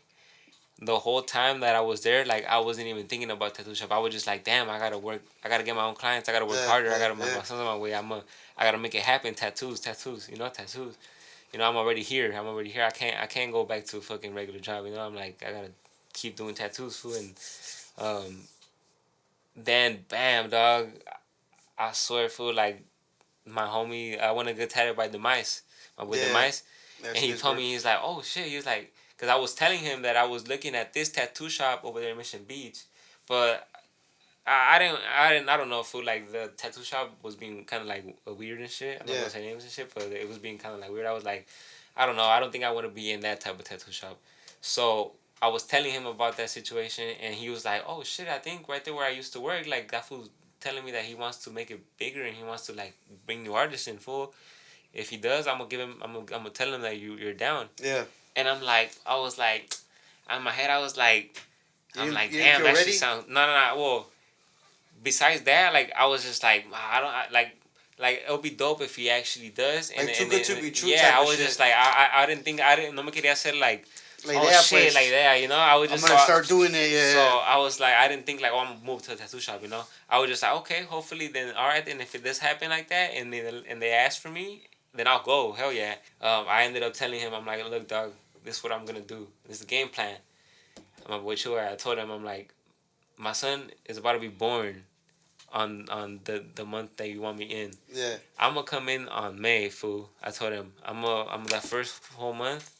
B: The whole time that I was there, like I wasn't even thinking about tattoo shop. I was just like, damn, I gotta work. I gotta get my own clients. I gotta work
A: Yeah,
B: harder.
A: yeah,
B: My
A: yeah.
B: son's on my way. I gotta make it happen. Tattoos, tattoos. Tattoos. I'm already here. I can't go back to a fucking regular job. I'm like, I gotta keep doing tattoos, fool. And um, then bam, dog. I swear, fool. Like my homie, I want to get tatted by the mice, with the
A: Yeah.
B: mice, and
A: That's
B: he
A: his
B: told
A: work.
B: me, he's like, oh shit. He was like, because I was telling him that I was looking at this tattoo shop over there in Mission Beach, but I don't know, fool. Like the tattoo shop was being kind of like weird and shit. I'm not
A: Yeah.
B: gonna say names and shit, but it was being kind of like weird. I was like, I don't know. I don't think I want to be in that type of tattoo shop. So I was telling him about that situation, and he was like, "Oh shit! I think right there where I used to work, like that fool's telling me that he wants to make it bigger and he wants to like bring new artists in. Full. If he does, I'm gonna give him. I'm gonna tell him that you're down."
A: Yeah.
B: And I was like, in my head, I was like,
A: You didn't
B: damn,
A: feel
B: that
A: ready?
B: shit sounds no. Well, besides that, like I was just like, like it'll be dope if he actually does.
A: Like too good to be true.
B: Yeah,
A: Type
B: I
A: of
B: was
A: shit.
B: just like, I didn't no me quería hacer like,
A: Like
B: oh
A: that,
B: shit,
A: pues.
B: like that, I was
A: I'm
B: just
A: gonna start doing it. Yeah.
B: so
A: Yeah.
B: I was like, I didn't think like, oh, I'm gonna move to a tattoo shop, I was just like, okay, hopefully then, all right, then if it does happen like that, and they ask for me, then I'll go, hell yeah. I ended up telling him, I'm like, look, dog, this is what I'm gonna do. This is the game plan. I'm like, what you are? I told him, I'm like, my son is about to be born on the month that you want me in.
A: Yeah.
B: I'm gonna come in on May, fool. I told him I'm that first whole month.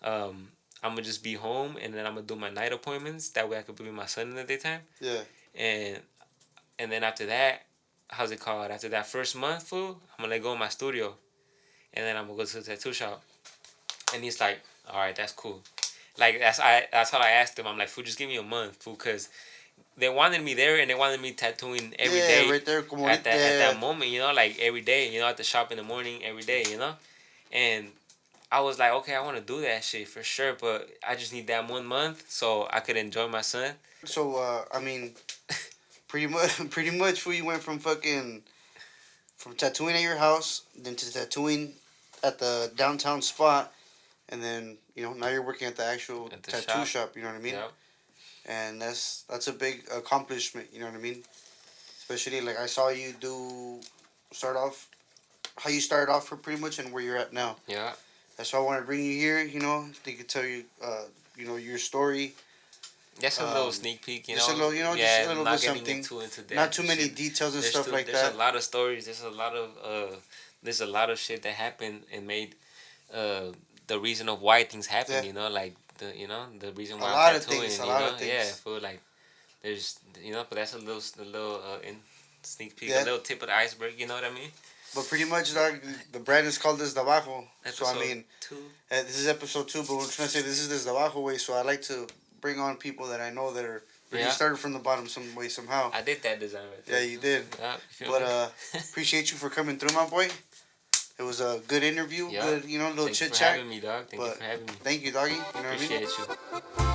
B: I'm gonna just be home, and then I'm gonna do my night appointments. That way I could be with my son in the daytime.
A: Yeah.
B: And then after that, how's it called? After that first month, fool, I'm gonna let go of my studio, and then I'm gonna go to the tattoo shop. And he's like, all right, that's cool. Like that's how I asked him. I'm like, fool, just give me a month, fool, cause they wanted me there and they wanted me tattooing every day.
A: Yeah, right there, como
B: at that
A: ahorita,
B: at
A: yeah.
B: that moment, like every day, at the shop in the morning, every day, And I was like, okay, I want to do that shit for sure, but I just need that 1 month so I could enjoy my son.
A: So I mean, pretty much, we went from tattooing at your house, then to tattooing at the downtown spot, and then now you're working at the actual
B: At the
A: tattoo
B: shop.
A: shop. You know what I mean?
B: Yep.
A: And that's a big accomplishment. You know what I mean? Especially like I saw you start off how you started off for pretty much and where you're at now.
B: Yeah.
A: That's why I want to bring you here. They could tell you your story.
B: Just a little sneak peek,
A: Just a little,
B: Yeah,
A: just a little
B: not
A: bit
B: getting
A: something.
B: too into depth.
A: Not too
B: and
A: many
B: shit.
A: details and stuff like
B: There's
A: that.
B: a lot of stories. There's a lot of shit that happened and made the reason of why things happen.
A: Yeah.
B: Like the reason why
A: A
B: I'm
A: lot of
B: tattooing.
A: things. A lot of things.
B: Yeah, for like there's but that's a little sneak peek,
A: Yeah.
B: a little tip of the iceberg. You know what I mean?
A: But pretty much, dog, the brand is called DESDE ABAJO. So, I
B: Episode
A: mean,
B: 2.
A: this is episode 2, but we're trying to say this is DESDE ABAJO way, so I like to bring on people that I know that are really
B: Yeah.
A: started from the bottom some way, somehow.
B: I did that design right
A: Yeah,
B: there.
A: you did.
B: Yeah, you feel
A: But
B: me?
A: appreciate you for coming through, my boy. It was a good interview,
B: Yeah.
A: good, little
B: Thank you
A: chit
B: for
A: chat.
B: having me, dog. Thank you for having me.
A: Thank you, doggy. You know what I mean?
B: Appreciate you.